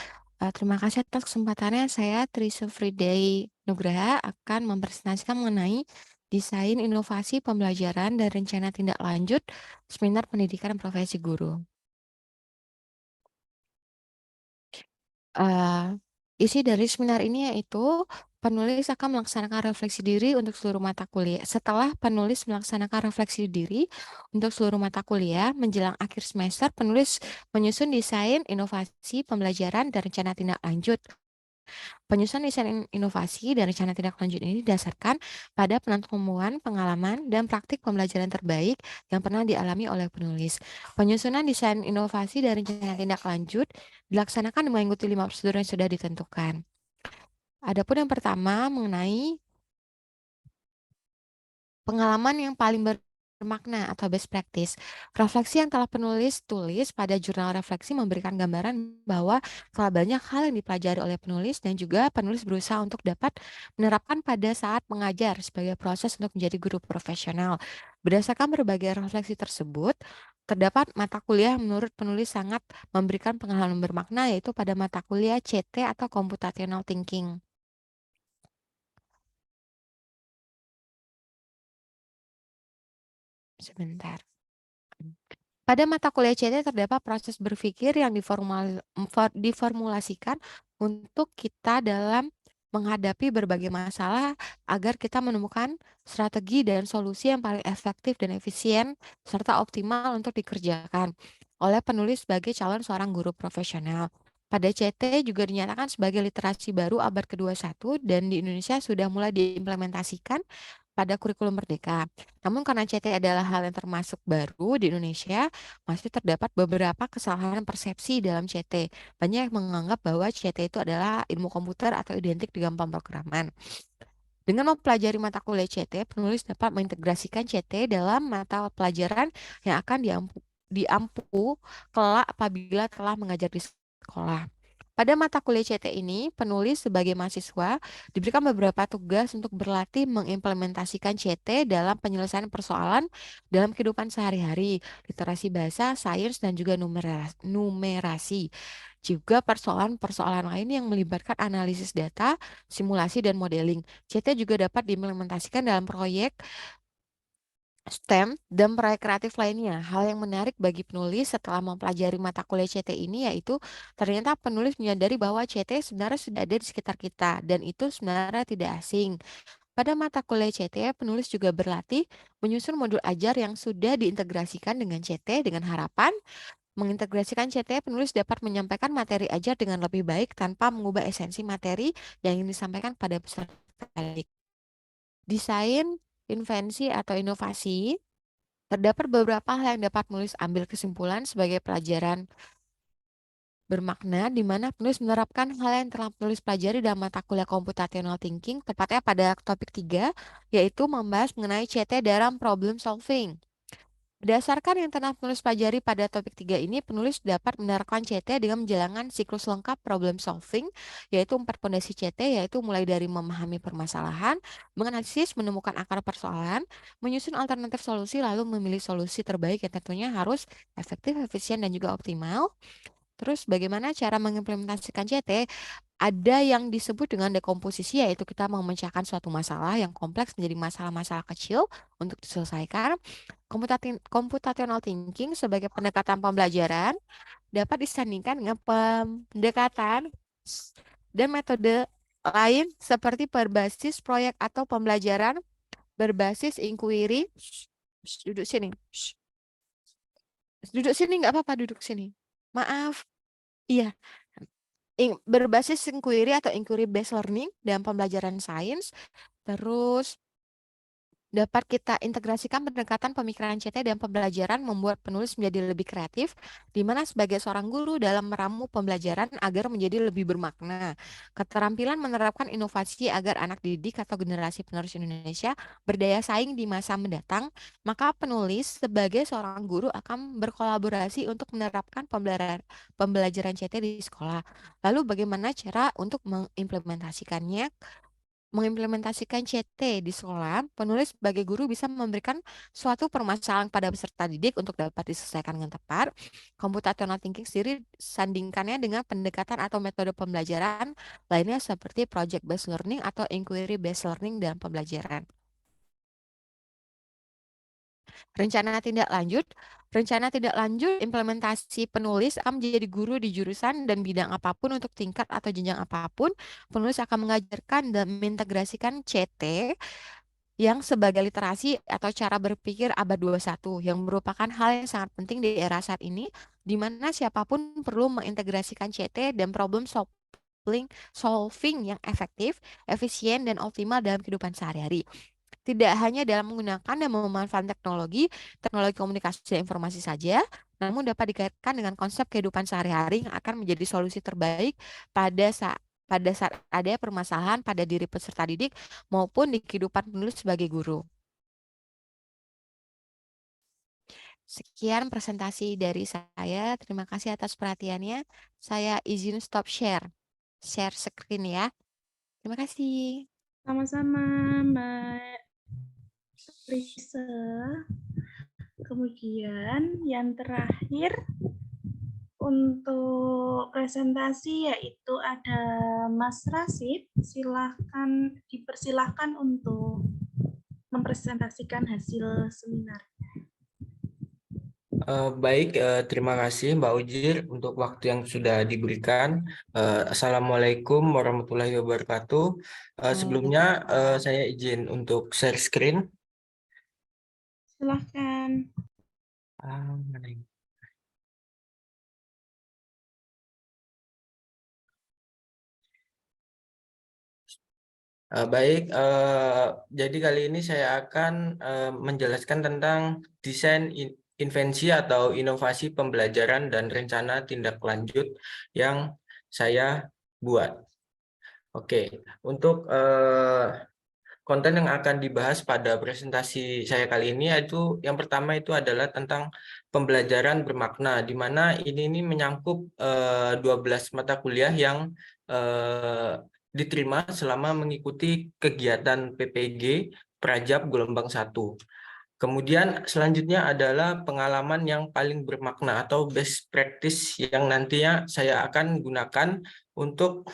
Terima kasih atas kesempatannya. Saya Trisa Friday Nugraha akan mempresentasikan mengenai desain inovasi pembelajaran dan rencana tindak lanjut seminar pendidikan profesi guru. Isi dari seminar ini yaitu penulis akan melaksanakan refleksi diri untuk seluruh mata kuliah. Setelah penulis melaksanakan refleksi diri untuk seluruh mata kuliah, menjelang akhir semester, penulis menyusun desain inovasi pembelajaran dan rencana tindak lanjut. Penyusunan desain inovasi dan rencana tindak lanjut ini didasarkan pada penentuan pengalaman dan praktik pembelajaran terbaik yang pernah dialami oleh penulis. Penyusunan desain inovasi dan rencana tindak lanjut dilaksanakan mengikuti 5 prosedur yang sudah ditentukan. Adapun yang pertama mengenai pengalaman yang paling bermakna atau best practice. Refleksi yang telah penulis tulis pada jurnal refleksi memberikan gambaran bahwa telah banyak hal yang dipelajari oleh penulis dan juga penulis berusaha untuk dapat menerapkan pada saat mengajar sebagai proses untuk menjadi guru profesional. Berdasarkan berbagai refleksi tersebut, terdapat mata kuliah menurut penulis sangat memberikan pengalaman bermakna yaitu pada mata kuliah CT atau Computational Thinking. Sebentar. Pada mata kuliah CT terdapat proses berpikir yang diformulasikan untuk kita dalam menghadapi berbagai masalah agar kita menemukan strategi dan solusi yang paling efektif dan efisien serta optimal untuk dikerjakan oleh penulis sebagai calon seorang guru profesional. Pada CT juga dinyatakan sebagai literasi baru abad ke-21 dan di Indonesia sudah mulai diimplementasikan pada kurikulum Merdeka. Namun karena CT adalah hal yang termasuk baru di Indonesia, masih terdapat beberapa kesalahan persepsi dalam CT. Banyak yang menganggap bahwa CT itu adalah ilmu komputer atau identik dengan pemrograman. Dengan mempelajari mata kuliah CT, penulis dapat mengintegrasikan CT dalam mata pelajaran yang akan diampu kelak apabila telah mengajar di sekolah. Pada mata kuliah CT ini, penulis sebagai mahasiswa diberikan beberapa tugas untuk berlatih mengimplementasikan CT dalam penyelesaian persoalan dalam kehidupan sehari-hari, literasi bahasa, sains, dan juga numerasi. Juga persoalan-persoalan lain yang melibatkan analisis data, simulasi, dan modeling. CT juga dapat diimplementasikan dalam proyek STEM dan proyek kreatif lainnya. Hal yang menarik bagi penulis setelah mempelajari mata kuliah CT ini yaitu ternyata penulis menyadari bahwa CT sebenarnya sudah ada di sekitar kita dan itu sebenarnya tidak asing. Pada mata kuliah CT, penulis juga berlatih menyusun modul ajar yang sudah diintegrasikan dengan CT dengan harapan mengintegrasikan CT, penulis dapat menyampaikan materi ajar dengan lebih baik tanpa mengubah esensi materi yang ingin disampaikan pada peserta. Desain, invensi, atau inovasi. Terdapat beberapa hal yang dapat penulis ambil kesimpulan sebagai pelajaran bermakna di mana penulis menerapkan hal yang telah penulis pelajari dalam mata kuliah Computational Thinking, tepatnya pada topik 3, yaitu membahas mengenai CT dalam problem solving. Berdasarkan yang telah penulis pelajari pada topik 3 ini, penulis dapat menerapkan CT dengan menjalankan siklus lengkap problem solving, yaitu 4 fondasi CT, yaitu mulai dari memahami permasalahan, menganalisis, menemukan akar persoalan, menyusun alternatif solusi, lalu memilih solusi terbaik yang tentunya harus efektif, efisien, dan juga optimal. Terus bagaimana cara mengimplementasikan CT? Ada yang disebut dengan dekomposisi, yaitu kita memecahkan suatu masalah yang kompleks menjadi masalah-masalah kecil untuk diselesaikan. Computational thinking sebagai pendekatan pembelajaran dapat disandingkan dengan pendekatan dan metode lain seperti berbasis proyek atau pembelajaran berbasis inquiry. Duduk sini. Duduk sini, nggak apa-apa, duduk sini. Maaf. Iya. Berbasis inquiry atau inquiry based learning dalam pembelajaran sains. Terus dapat kita integrasikan pendekatan pemikiran CT dan pembelajaran membuat penulis menjadi lebih kreatif, di mana sebagai seorang guru dalam meramu pembelajaran agar menjadi lebih bermakna. Keterampilan menerapkan inovasi agar anak didik atau generasi penerus Indonesia berdaya saing di masa mendatang, maka penulis sebagai seorang guru akan berkolaborasi untuk menerapkan pembelajaran CT di sekolah. Lalu bagaimana cara untuk mengimplementasikannya? Mengimplementasikan CT di sekolah, penulis sebagai guru bisa memberikan suatu permasalahan pada peserta didik untuk dapat diselesaikan dengan tepat. Computational thinking sendiri sandingkannya dengan pendekatan atau metode pembelajaran lainnya seperti project based learning atau inquiry based learning dalam pembelajaran. Rencana tindak lanjut implementasi penulis akan menjadi guru di jurusan dan bidang apapun untuk tingkat atau jenjang apapun. Penulis akan mengajarkan dan mengintegrasikan CT yang sebagai literasi atau cara berpikir abad 21 yang merupakan hal yang sangat penting di era saat ini, di mana siapapun perlu mengintegrasikan CT dan problem solving yang efektif, efisien, dan optimal dalam kehidupan sehari-hari. Tidak hanya dalam menggunakan dan memanfaatkan teknologi komunikasi dan informasi saja, namun dapat dikaitkan dengan konsep kehidupan sehari-hari yang akan menjadi solusi terbaik pada saat ada permasalahan pada diri peserta didik maupun di kehidupan penulis sebagai guru. Sekian presentasi dari saya. Terima kasih atas perhatiannya. Saya izin stop share screen ya. Terima kasih. Sama-sama, Mbak Risa. Kemudian yang terakhir untuk presentasi yaitu ada Mas Rasid. Dipersilahkan untuk mempresentasikan hasil seminar. Baik, terima kasih Mbak Ujir untuk waktu yang sudah diberikan. Assalamualaikum warahmatullahi wabarakatuh. Sebelumnya saya izin untuk share screen. Silahkan. Mana ini? Baik, jadi kali ini saya akan menjelaskan tentang desain invensi atau inovasi pembelajaran dan rencana tindak lanjut yang saya buat. Oke, untuk konten yang akan dibahas pada presentasi saya kali ini yaitu yang pertama itu adalah tentang pembelajaran bermakna, di mana ini menyangkup 12 mata kuliah yang diterima selama mengikuti kegiatan PPG Prajab gelombang 1. Kemudian selanjutnya adalah pengalaman yang paling bermakna atau best practice yang nantinya saya akan gunakan untuk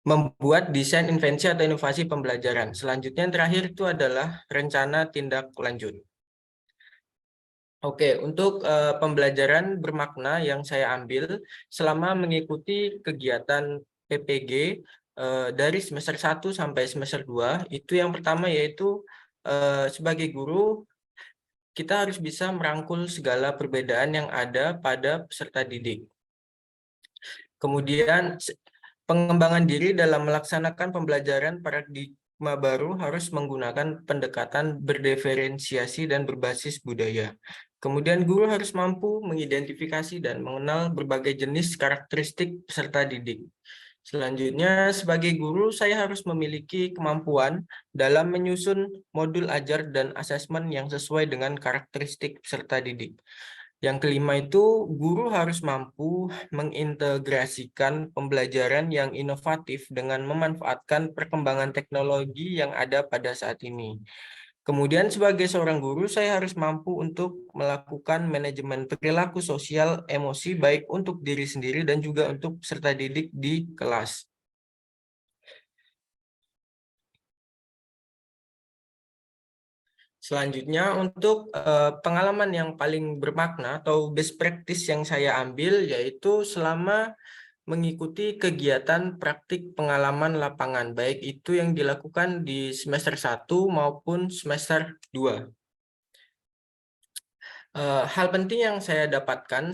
membuat desain invensi atau inovasi pembelajaran. Selanjutnya yang terakhir itu adalah rencana tindak lanjut. Oke, untuk pembelajaran bermakna yang saya ambil selama mengikuti kegiatan PPG dari semester 1 sampai semester 2, itu yang pertama yaitu sebagai guru kita harus bisa merangkul segala perbedaan yang ada pada peserta didik. Kemudian pengembangan diri dalam melaksanakan pembelajaran paradigma baru harus menggunakan pendekatan berdiferensiasi dan berbasis budaya. Kemudian guru harus mampu mengidentifikasi dan mengenal berbagai jenis karakteristik peserta didik. Selanjutnya, sebagai guru, saya harus memiliki kemampuan dalam menyusun modul ajar dan asesmen yang sesuai dengan karakteristik peserta didik. Yang kelima itu, guru harus mampu mengintegrasikan pembelajaran yang inovatif dengan memanfaatkan perkembangan teknologi yang ada pada saat ini. Kemudian sebagai seorang guru, saya harus mampu untuk melakukan manajemen perilaku sosial emosi baik untuk diri sendiri dan juga untuk peserta didik di kelas. Selanjutnya untuk pengalaman yang paling bermakna atau best practice yang saya ambil yaitu selama mengikuti kegiatan praktik pengalaman lapangan, baik itu yang dilakukan di semester 1 maupun semester 2. Hal penting yang saya dapatkan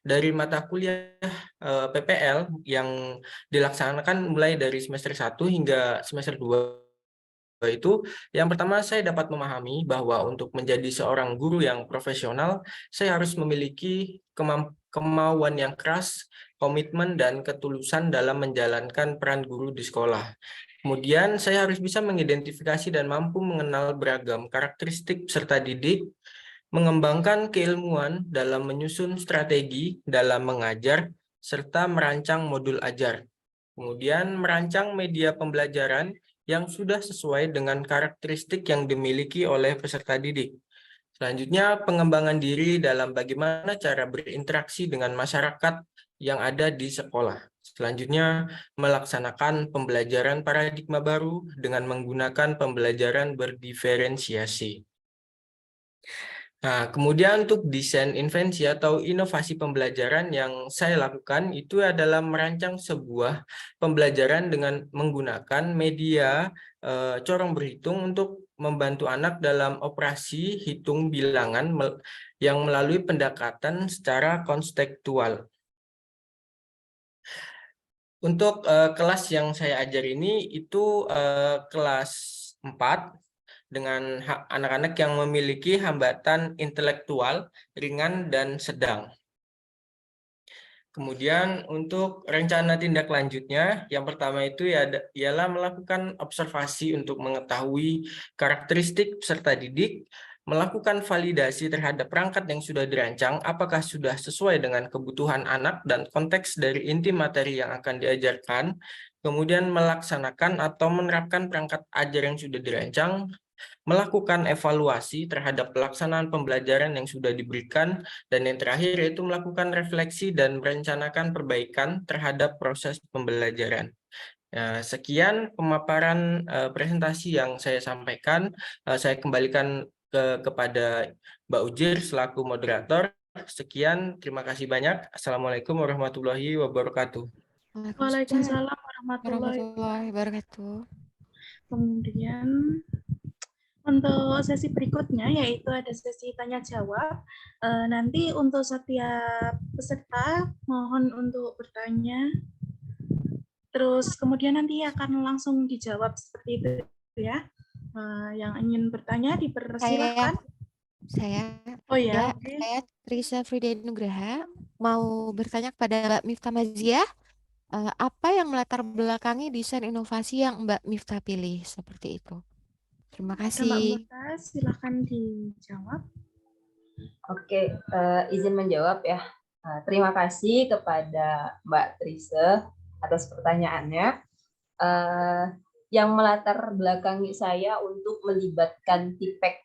dari mata kuliah PPL yang dilaksanakan mulai dari semester 1 hingga semester 2 itu, yang pertama saya dapat memahami bahwa untuk menjadi seorang guru yang profesional, saya harus memiliki kemauan yang keras, komitmen, dan ketulusan dalam menjalankan peran guru di sekolah. Kemudian saya harus bisa mengidentifikasi dan mampu mengenal beragam karakteristik peserta didik, mengembangkan keilmuan dalam menyusun strategi dalam mengajar, serta merancang modul ajar. Kemudian merancang media pembelajaran yang sudah sesuai dengan karakteristik yang dimiliki oleh peserta didik. Selanjutnya, pengembangan diri dalam bagaimana cara berinteraksi dengan masyarakat yang ada di sekolah. Selanjutnya, melaksanakan pembelajaran paradigma baru dengan menggunakan pembelajaran berdiferensiasi. Nah, kemudian untuk desain invensi atau inovasi pembelajaran yang saya lakukan itu adalah merancang sebuah pembelajaran dengan menggunakan media corong berhitung untuk membantu anak dalam operasi hitung bilangan yang melalui pendekatan secara konstekstual. Untuk kelas yang saya ajar ini itu kelas 4 dengan anak-anak yang memiliki hambatan intelektual ringan dan sedang. Kemudian untuk rencana tindak lanjutnya, yang pertama itu ialah melakukan observasi untuk mengetahui karakteristik peserta didik, melakukan validasi terhadap perangkat yang sudah dirancang, apakah sudah sesuai dengan kebutuhan anak dan konteks dari inti materi yang akan diajarkan, kemudian melaksanakan atau menerapkan perangkat ajar yang sudah dirancang, melakukan evaluasi terhadap pelaksanaan pembelajaran yang sudah diberikan, dan yang terakhir yaitu melakukan refleksi dan merencanakan perbaikan terhadap proses pembelajaran. Sekian pemaparan presentasi yang saya sampaikan. Saya kembalikan kepada Mbak Ujir selaku moderator. Sekian, terima kasih banyak. Assalamualaikum warahmatullahi wabarakatuh. Waalaikumsalam warahmatullahi wabarakatuh. Kemudian untuk sesi berikutnya yaitu ada sesi tanya jawab. Nanti untuk setiap peserta mohon untuk bertanya. Terus kemudian nanti akan langsung dijawab seperti itu ya. Yang ingin bertanya dipersilakan. Oh ya, Saya Trisa Frida Nugraha mau bertanya kepada Mbak Miftah Maziah. Apa yang melatar belakangi desain inovasi yang Mbak Miftah pilih seperti itu? Terima kasih. Mbak Miftah, silakan dijawab. Oke, izin menjawab ya. Terima kasih kepada Mbak Trisa atas pertanyaannya. Yang melatar belakangi saya untuk melibatkan TIPEK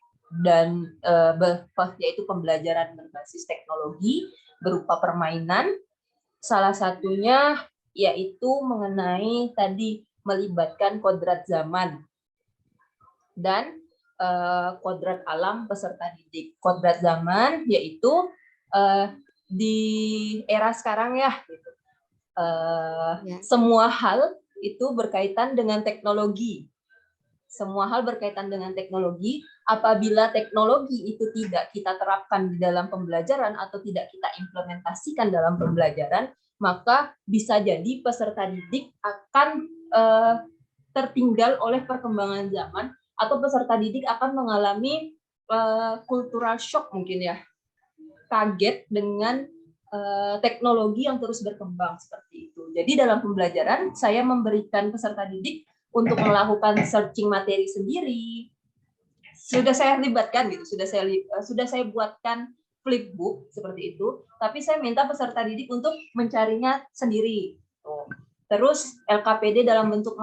dan yaitu pembelajaran berbasis teknologi berupa permainan, salah satunya yaitu mengenai tadi melibatkan kodrat zaman dan kodrat alam peserta didik. Kodrat zaman yaitu di era sekarang ya, gitu. Semua hal itu berkaitan dengan teknologi. Semua hal berkaitan dengan teknologi. Apabila teknologi itu tidak kita terapkan di dalam pembelajaran atau tidak kita implementasikan dalam pembelajaran, maka bisa jadi peserta didik akan tertinggal oleh perkembangan zaman, atau peserta didik akan mengalami cultural shock mungkin ya, kaget dengan teknologi yang terus berkembang seperti itu. Jadi dalam pembelajaran saya memberikan peserta didik untuk melakukan searching materi sendiri. Sudah saya libatkan gitu, sudah saya buatkan flipbook seperti itu, tapi saya minta peserta didik untuk mencarinya sendiri. Terus LKPD dalam bentuk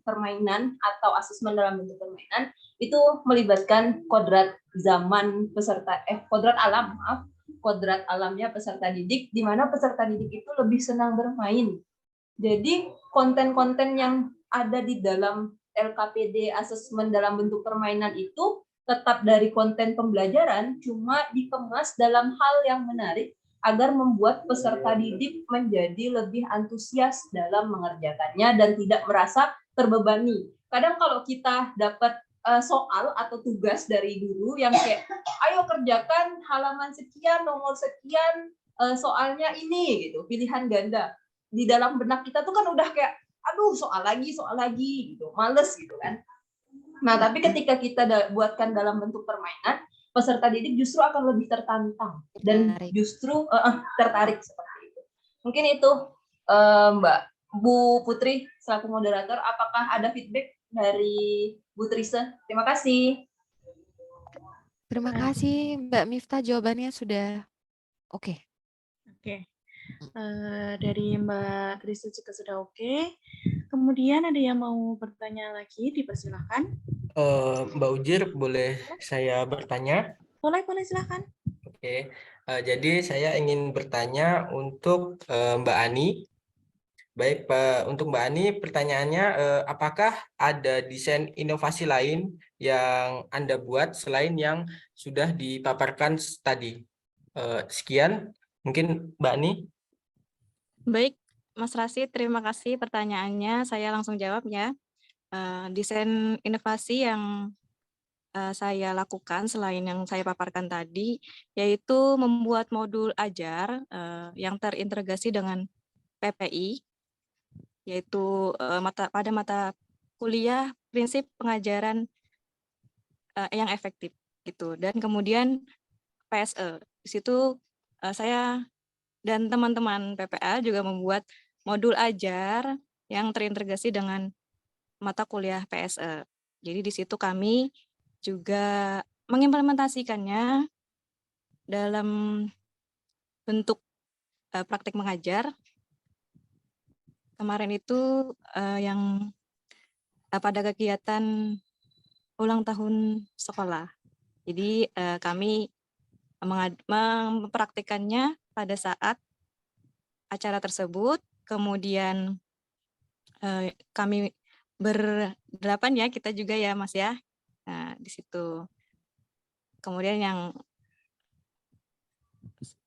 permainan atau asesmen dalam bentuk permainan itu melibatkan kodrat kodrat alamnya peserta didik, di mana peserta didik itu lebih senang bermain. Jadi konten-konten yang ada di dalam LKPD asesmen dalam bentuk permainan itu tetap dari konten pembelajaran, cuma dikemas dalam hal yang menarik agar membuat peserta didik menjadi lebih antusias dalam mengerjakannya dan tidak merasa terbebani. Kadang kalau kita dapat soal atau tugas dari guru yang kayak, ayo kerjakan halaman sekian, nomor sekian, soalnya ini gitu, pilihan ganda. Di dalam benak kita tuh kan udah kayak, aduh soal lagi gitu, males gitu kan. Nah tapi ketika kita buatkan dalam bentuk permainan, peserta didik justru akan lebih tertantang dan justru tertarik seperti itu. Mungkin itu Mbak Bu Putri selaku moderator, apakah ada feedback dari Bu Trisa? Terima kasih. Terima kasih Mbak Miftah, jawabannya sudah oke. Oke. Dari Mbak Trisa juga sudah oke. Kemudian ada yang mau bertanya lagi, dipersilakan. Mbak Ujir, boleh saya bertanya? Boleh silakan. Oke, jadi saya ingin bertanya untuk Mbak Ani. Baik, Pak. Untuk Mbak Ani, pertanyaannya, apakah ada desain inovasi lain yang Anda buat selain yang sudah dipaparkan tadi? Sekian, mungkin Mbak Ani. Baik, Mas Rasid, terima kasih pertanyaannya. Saya langsung jawab ya. Desain inovasi yang saya lakukan selain yang saya paparkan tadi, yaitu membuat modul ajar yang terintegrasi dengan PPI, yaitu pada mata kuliah prinsip pengajaran yang efektif gitu. Dan kemudian PSE. Di situ saya dan teman-teman PPL juga membuat modul ajar yang terintegrasi dengan mata kuliah PSE. Jadi di situ kami juga mengimplementasikannya dalam bentuk praktik mengajar. Kemarin itu yang pada kegiatan ulang tahun sekolah. Jadi kami mempraktikannya pada saat acara tersebut, kemudian kami berdelapan ya, kita juga ya Mas ya. Nah, di situ. Kemudian yang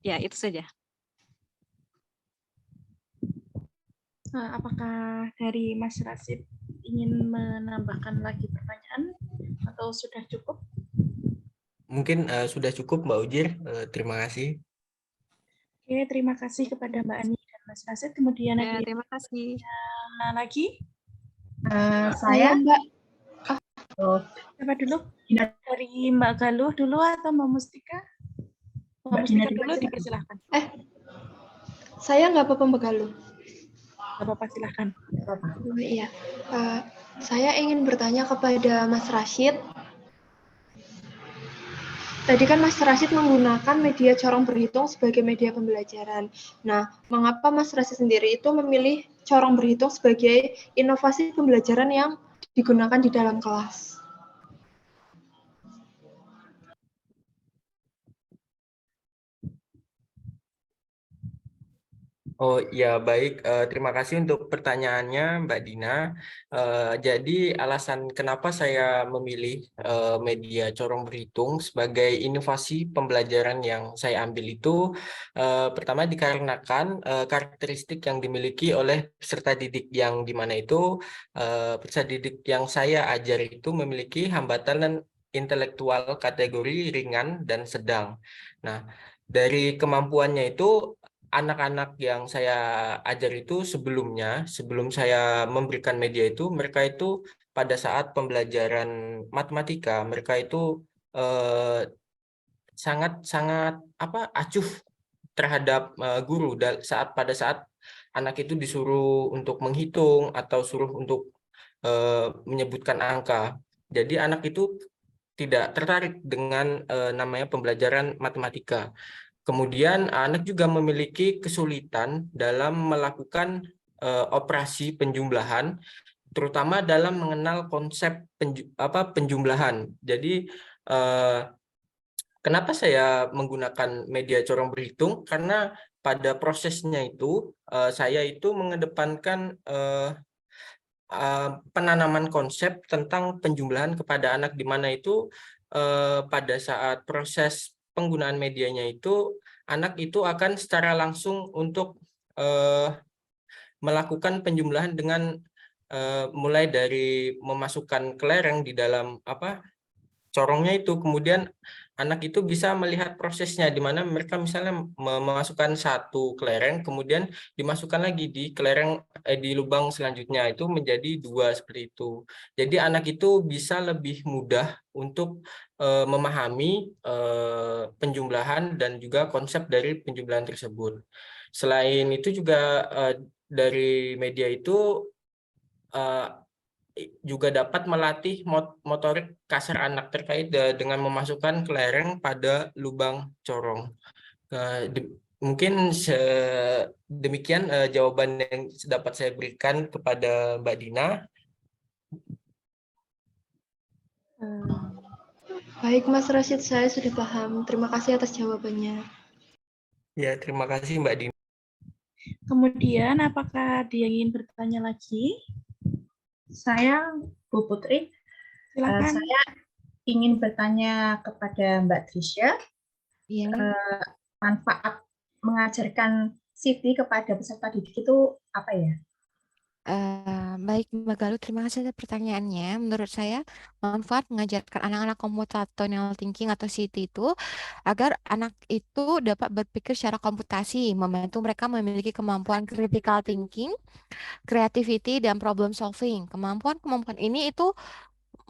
ya itu saja. Apakah dari Mas Rasid ingin menambahkan lagi pertanyaan atau sudah cukup? Mungkin sudah cukup Mbak Ujir, terima kasih. Oke, terima kasih kepada Mbak Ani dan Mas Rasid. Kemudian Ya, ada terima kasih. lagi? Saya Mbak. Siapa dulu? Dari Mbak Galuh dulu atau Mbak Mustika? Mbak Mustika dulu, dipersilahkan. Saya nggak apa-apa Mbak Galuh. Nggak apa-apa, silahkan. Iya. Saya ingin bertanya kepada Mas Rashid. Tadi kan Mas Rashid menggunakan media corong berhitung sebagai media pembelajaran. Nah, mengapa Mas Rashid sendiri itu memilih corong berhitung sebagai inovasi pembelajaran yang digunakan di dalam kelas? Oh ya baik, terima kasih untuk pertanyaannya Mbak Dina. Jadi alasan kenapa saya memilih media corong berhitung sebagai inovasi pembelajaran yang saya ambil itu pertama dikarenakan karakteristik yang dimiliki oleh peserta didik yang dimana itu peserta didik yang saya ajar itu memiliki hambatan intelektual kategori ringan dan sedang. Nah, dari kemampuannya itu anak-anak yang saya ajar itu sebelum saya memberikan media itu, mereka itu pada saat pembelajaran matematika, mereka itu sangat acuh terhadap guru pada saat anak itu disuruh untuk menghitung atau suruh untuk menyebutkan angka. Jadi anak itu tidak tertarik dengan namanya pembelajaran matematika. Kemudian anak juga memiliki kesulitan dalam melakukan operasi penjumlahan, terutama dalam mengenal konsep penjumlahan. Jadi kenapa saya menggunakan media corong berhitung? Karena pada prosesnya itu saya itu mengedepankan penanaman konsep tentang penjumlahan kepada anak, di mana itu pada saat proses penggunaan medianya itu anak itu akan secara langsung untuk melakukan penjumlahan dengan mulai dari memasukkan kelereng di dalam corongnya itu, kemudian anak itu bisa melihat prosesnya, di mana mereka misalnya memasukkan satu kelereng, kemudian dimasukkan lagi di kelereng di lubang selanjutnya, itu menjadi 2 seperti itu. Jadi anak itu bisa lebih mudah untuk memahami penjumlahan dan juga konsep dari penjumlahan tersebut. Selain itu juga dari media itu juga dapat melatih motorik kasar anak terkait dengan memasukkan kelereng pada lubang corong. Mungkin demikian jawaban yang dapat saya berikan kepada Mbak Dina. Baik Mas Rashid, saya sudah paham. Terima kasih atas jawabannya. Ya, terima kasih Mbak Dina. Kemudian apakah dia ingin bertanya lagi? Saya, Bu Putri, Silakan. saya ingin bertanya kepada Mbak Trisha, Iya. manfaat mengajarkan CV kepada peserta didik itu apa ya? Baik Mbak Galuh, terima kasih atas pertanyaannya. Menurut saya, manfaat mengajarkan anak-anak computational thinking atau CT itu agar anak itu dapat berpikir secara komputasi, membantu mereka memiliki kemampuan critical thinking, creativity, dan problem solving. Kemampuan-kemampuan ini itu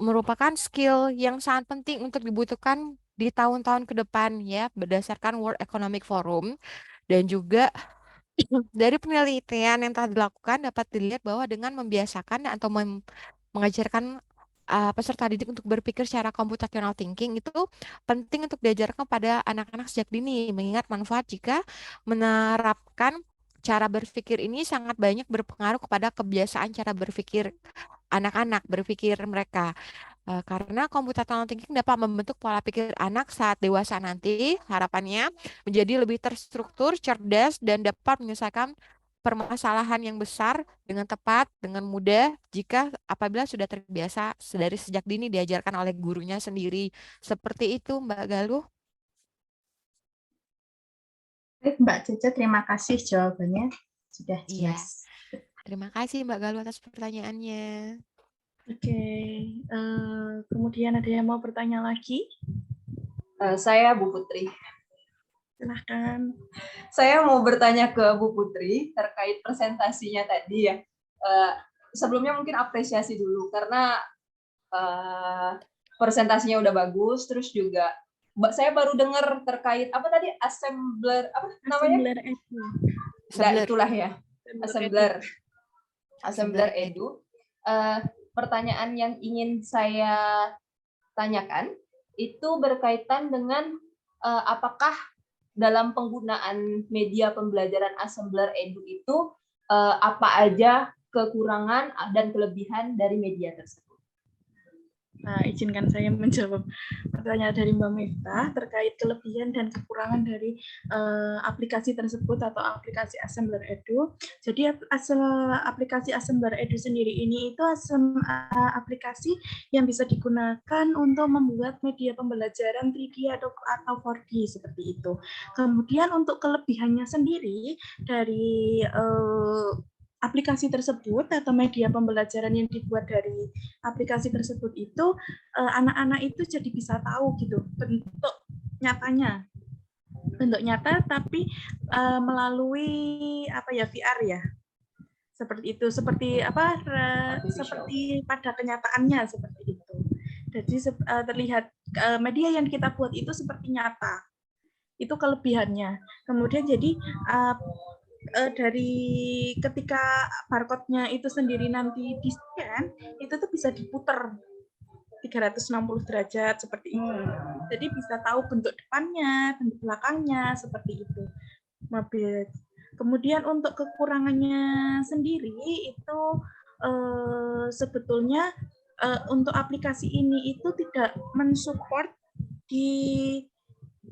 merupakan skill yang sangat penting untuk dibutuhkan di tahun-tahun ke depan ya, berdasarkan World Economic Forum. Dan juga dari penelitian yang telah dilakukan dapat dilihat bahwa dengan membiasakan atau mengajarkan peserta didik untuk berpikir secara computational thinking itu penting untuk diajarkan pada anak-anak sejak dini, mengingat manfaat jika menerapkan cara berpikir ini sangat banyak berpengaruh kepada kebiasaan cara berpikir anak-anak, berpikir mereka. Karena computational thinking dapat membentuk pola pikir anak saat dewasa nanti, harapannya menjadi lebih terstruktur, cerdas, dan dapat menyelesaikan permasalahan yang besar dengan tepat, dengan mudah, jika apabila sudah terbiasa dari sejak dini diajarkan oleh gurunya sendiri. Seperti itu, Mbak Galuh. Baik, Mbak Cece, terima kasih jawabannya. Sudah Iya. jelas. Terima kasih Mbak Galuh atas pertanyaannya. Oke, kemudian ada yang mau bertanya lagi? Saya Bu Putri. Silahkan. Saya mau bertanya ke Bu Putri terkait presentasinya tadi ya. Sebelumnya mungkin apresiasi dulu karena presentasinya udah bagus, terus juga saya baru dengar terkait apa tadi assembler apa namanya? Assembler Edu. Itulah ya. Assembler Edu. Pertanyaan yang ingin saya tanyakan itu berkaitan dengan apakah dalam penggunaan media pembelajaran Assembler Edu itu apa aja kekurangan dan kelebihan dari media tersebut. Nah, izinkan saya menjawab pertanyaan dari Mbak Miftah terkait kelebihan dan kekurangan dari aplikasi tersebut atau aplikasi Assembler Edu. Jadi aplikasi Assembler Edu sendiri ini itu aplikasi yang bisa digunakan untuk membuat media pembelajaran 3D atau 4D seperti itu. Kemudian untuk kelebihannya sendiri dari aplikasi tersebut atau media pembelajaran yang dibuat dari aplikasi tersebut itu anak-anak itu jadi bisa tahu gitu bentuk nyata tapi melalui VR ya, seperti itu, seperti seperti pada kenyataannya seperti itu. Jadi terlihat media yang kita buat itu seperti nyata, itu kelebihannya. Kemudian jadi dari ketika barcode-nya itu sendiri nanti di-scan, itu tuh bisa diputer 360 derajat seperti itu. Jadi bisa tahu bentuk depannya, bentuk belakangnya, seperti itu. Mobil. Kemudian untuk kekurangannya sendiri itu sebetulnya untuk aplikasi ini itu tidak mensupport di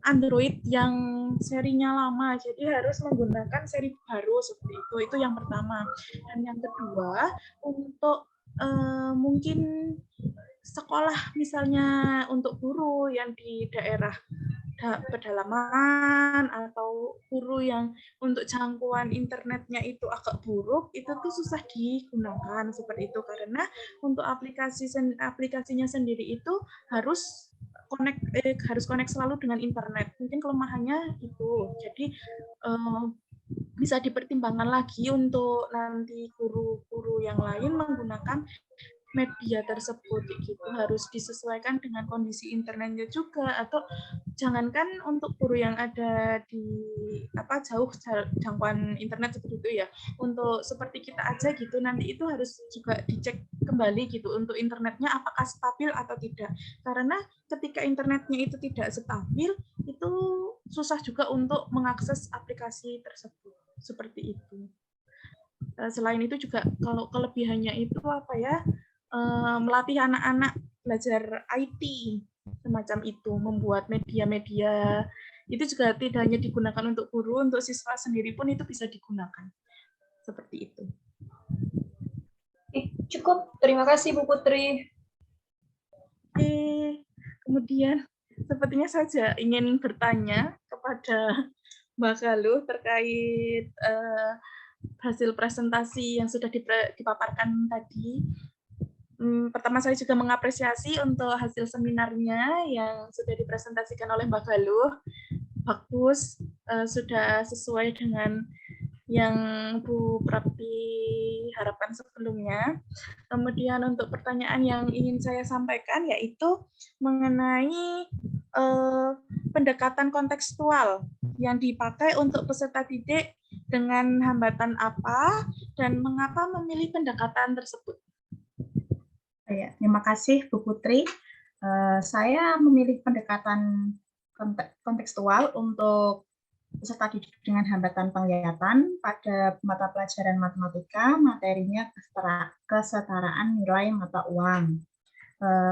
Android yang serinya lama, jadi harus menggunakan seri baru seperti itu. Itu yang pertama. Dan yang kedua, untuk mungkin sekolah misalnya untuk guru yang di daerah pedalaman atau guru yang untuk jangkauan internetnya itu agak buruk, itu tuh susah digunakan seperti itu karena untuk aplikasinya sendiri itu harus connect selalu dengan internet. Mungkin kelemahannya itu. Jadi bisa dipertimbangkan lagi untuk nanti guru-guru yang lain menggunakan media tersebut gitu, harus disesuaikan dengan kondisi internetnya juga, atau jangankan untuk guru yang ada di jauh jangkauan internet seperti itu ya, untuk seperti kita aja gitu nanti itu harus juga dicek kembali gitu untuk internetnya apakah stabil atau tidak, karena ketika internetnya itu tidak stabil itu susah juga untuk mengakses aplikasi tersebut seperti itu. Selain itu juga kalau kelebihannya itu apa ya, melatih anak-anak belajar IT semacam itu, membuat media-media itu juga tidak hanya digunakan untuk guru, untuk siswa sendiri pun itu bisa digunakan seperti itu. Cukup, terima kasih Bu Putri. Kemudian sepertinya saja ingin bertanya kepada Mbak Galuh terkait hasil presentasi yang sudah dipaparkan tadi. Pertama saya juga mengapresiasi untuk hasil seminarnya yang sudah dipresentasikan oleh Mbak Galuh. Bagus, sudah sesuai dengan yang Bu Prapti harapkan sebelumnya. Kemudian untuk pertanyaan yang ingin saya sampaikan yaitu mengenai pendekatan kontekstual yang dipakai untuk peserta didik dengan hambatan apa dan mengapa memilih pendekatan tersebut. Ya, terima kasih Bu Putri. Saya memilih pendekatan kontekstual untuk peserta didik dengan hambatan penglihatan pada mata pelajaran matematika, materinya kesetaraan nilai mata uang.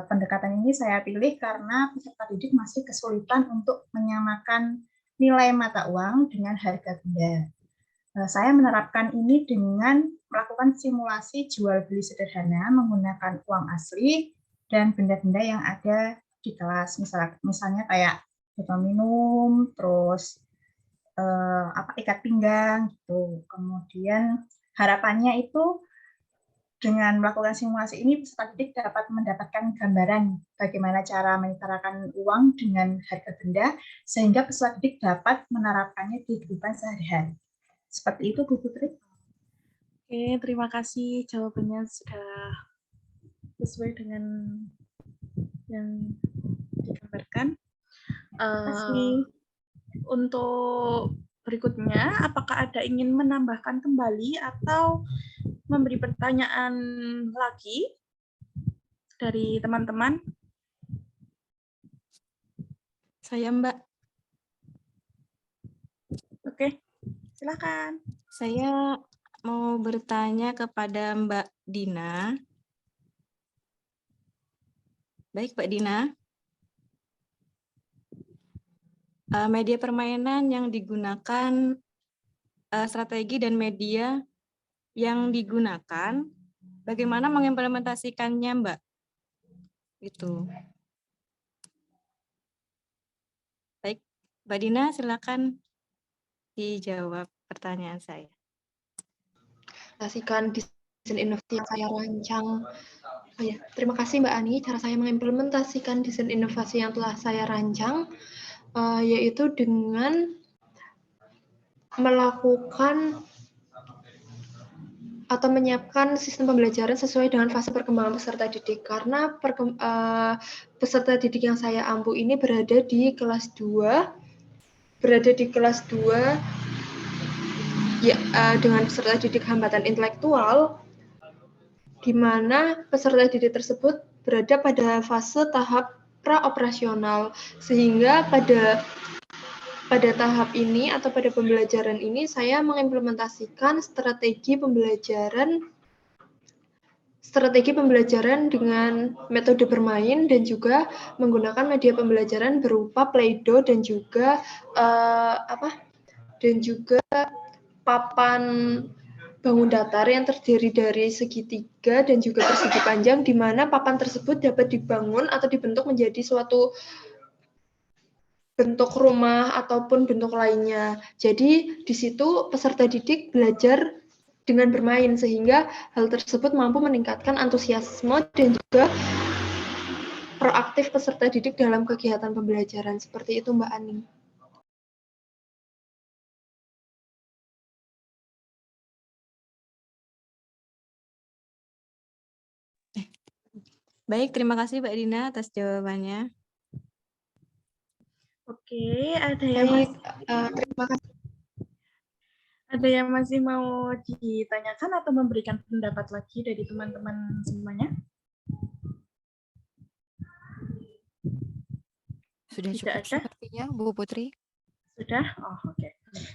Pendekatan ini saya pilih karena peserta didik masih kesulitan untuk menyamakan nilai mata uang dengan harga benda. Saya menerapkan ini dengan melakukan simulasi jual beli sederhana menggunakan uang asli dan benda-benda yang ada di kelas, misalnya kayak botol minum, terus ikat pinggang gitu. Kemudian harapannya itu dengan melakukan simulasi ini peserta didik dapat mendapatkan gambaran bagaimana cara menyetarakan uang dengan harga benda sehingga peserta didik dapat menerapkannya di kehidupan sehari-hari. Seperti itu, Bu Putri. Oke, terima kasih. Jawabannya sudah sesuai dengan yang digambarkan. Untuk berikutnya, apakah ada ingin menambahkan kembali atau memberi pertanyaan lagi dari teman-teman? Saya, Mbak. Oke. Silakan. Saya mau bertanya kepada Mbak Dina. Baik, Mbak Dina. Media permainan yang digunakan, strategi dan media yang digunakan, bagaimana mengimplementasikannya, Mbak? Itu. Baik, Mbak Dina, silakan dijawab pertanyaan saya. Mengimplementasikan desain inovasi yang saya rancang. Terima kasih Mbak Ani. Cara saya mengimplementasikan desain inovasi yang telah saya rancang, yaitu dengan melakukan atau menyiapkan sistem pembelajaran sesuai dengan fase perkembangan peserta didik. Karena peserta didik yang saya ampu ini berada di kelas 2 dengan peserta didik hambatan intelektual, di mana peserta didik tersebut berada pada fase tahap praoperasional, sehingga pada tahap ini atau pada pembelajaran ini saya mengimplementasikan strategi pembelajaran dengan metode bermain dan juga menggunakan media pembelajaran berupa Play-Doh dan juga papan bangun datar yang terdiri dari segitiga dan juga persegi panjang, di mana papan tersebut dapat dibangun atau dibentuk menjadi suatu bentuk rumah ataupun bentuk lainnya. Jadi di situ peserta didik belajar dengan bermain, sehingga hal tersebut mampu meningkatkan antusiasme dan juga proaktif peserta didik dalam kegiatan pembelajaran. Seperti itu, Mbak Ani. Baik, terima kasih Mbak Dina atas jawabannya. Oke, ada yang Terima kasih. Ada yang masih mau ditanyakan atau memberikan pendapat lagi dari teman-teman semuanya? Sudah Tidak cukup ada? sepertinya, Bu Putri. Sudah? Oh, oke.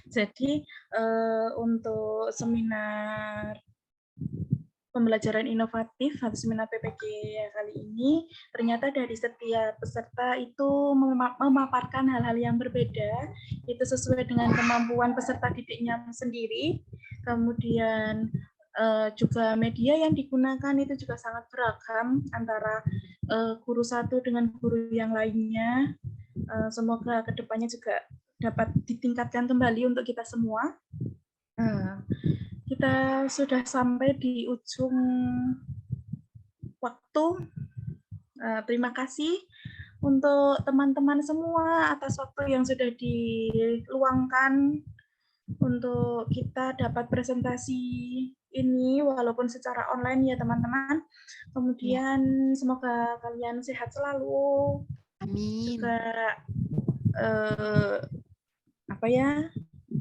Jadi, untuk seminar pembelajaran inovatif atau seminar PPG kali ini, ternyata dari setiap peserta itu memaparkan hal-hal yang berbeda, itu sesuai dengan kemampuan peserta didiknya sendiri. Kemudian juga media yang digunakan itu juga sangat beragam antara guru satu dengan guru yang lainnya. Semoga kedepannya juga dapat ditingkatkan kembali untuk kita semua. Kita sudah sampai di ujung waktu. Terima kasih untuk teman-teman semua atas waktu yang sudah diluangkan untuk kita dapat presentasi ini walaupun secara online ya teman-teman. Kemudian semoga kalian sehat selalu. Amin. Juga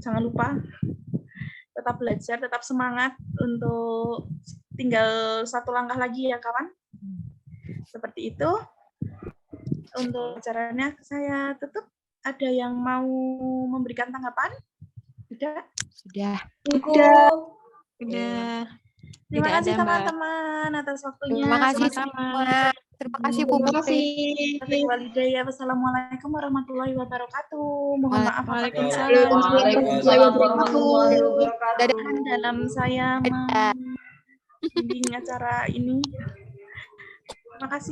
jangan lupa tetap belajar, tetap semangat untuk tinggal satu langkah lagi ya kawan. Seperti itu. Untuk acaranya saya tutup. Ada yang mau memberikan tanggapan? Sudah? Sudah. Terima kasih teman-teman atas waktunya. Terima kasih semua. Terima kasih Bu Putri. Wassalamualaikum warahmatullahi wabarakatuh. Mohon maaf Waalaikumsalam. warahmatullahi wabarakatuh. Dalam saya membimbing acara ini. Terima kasih.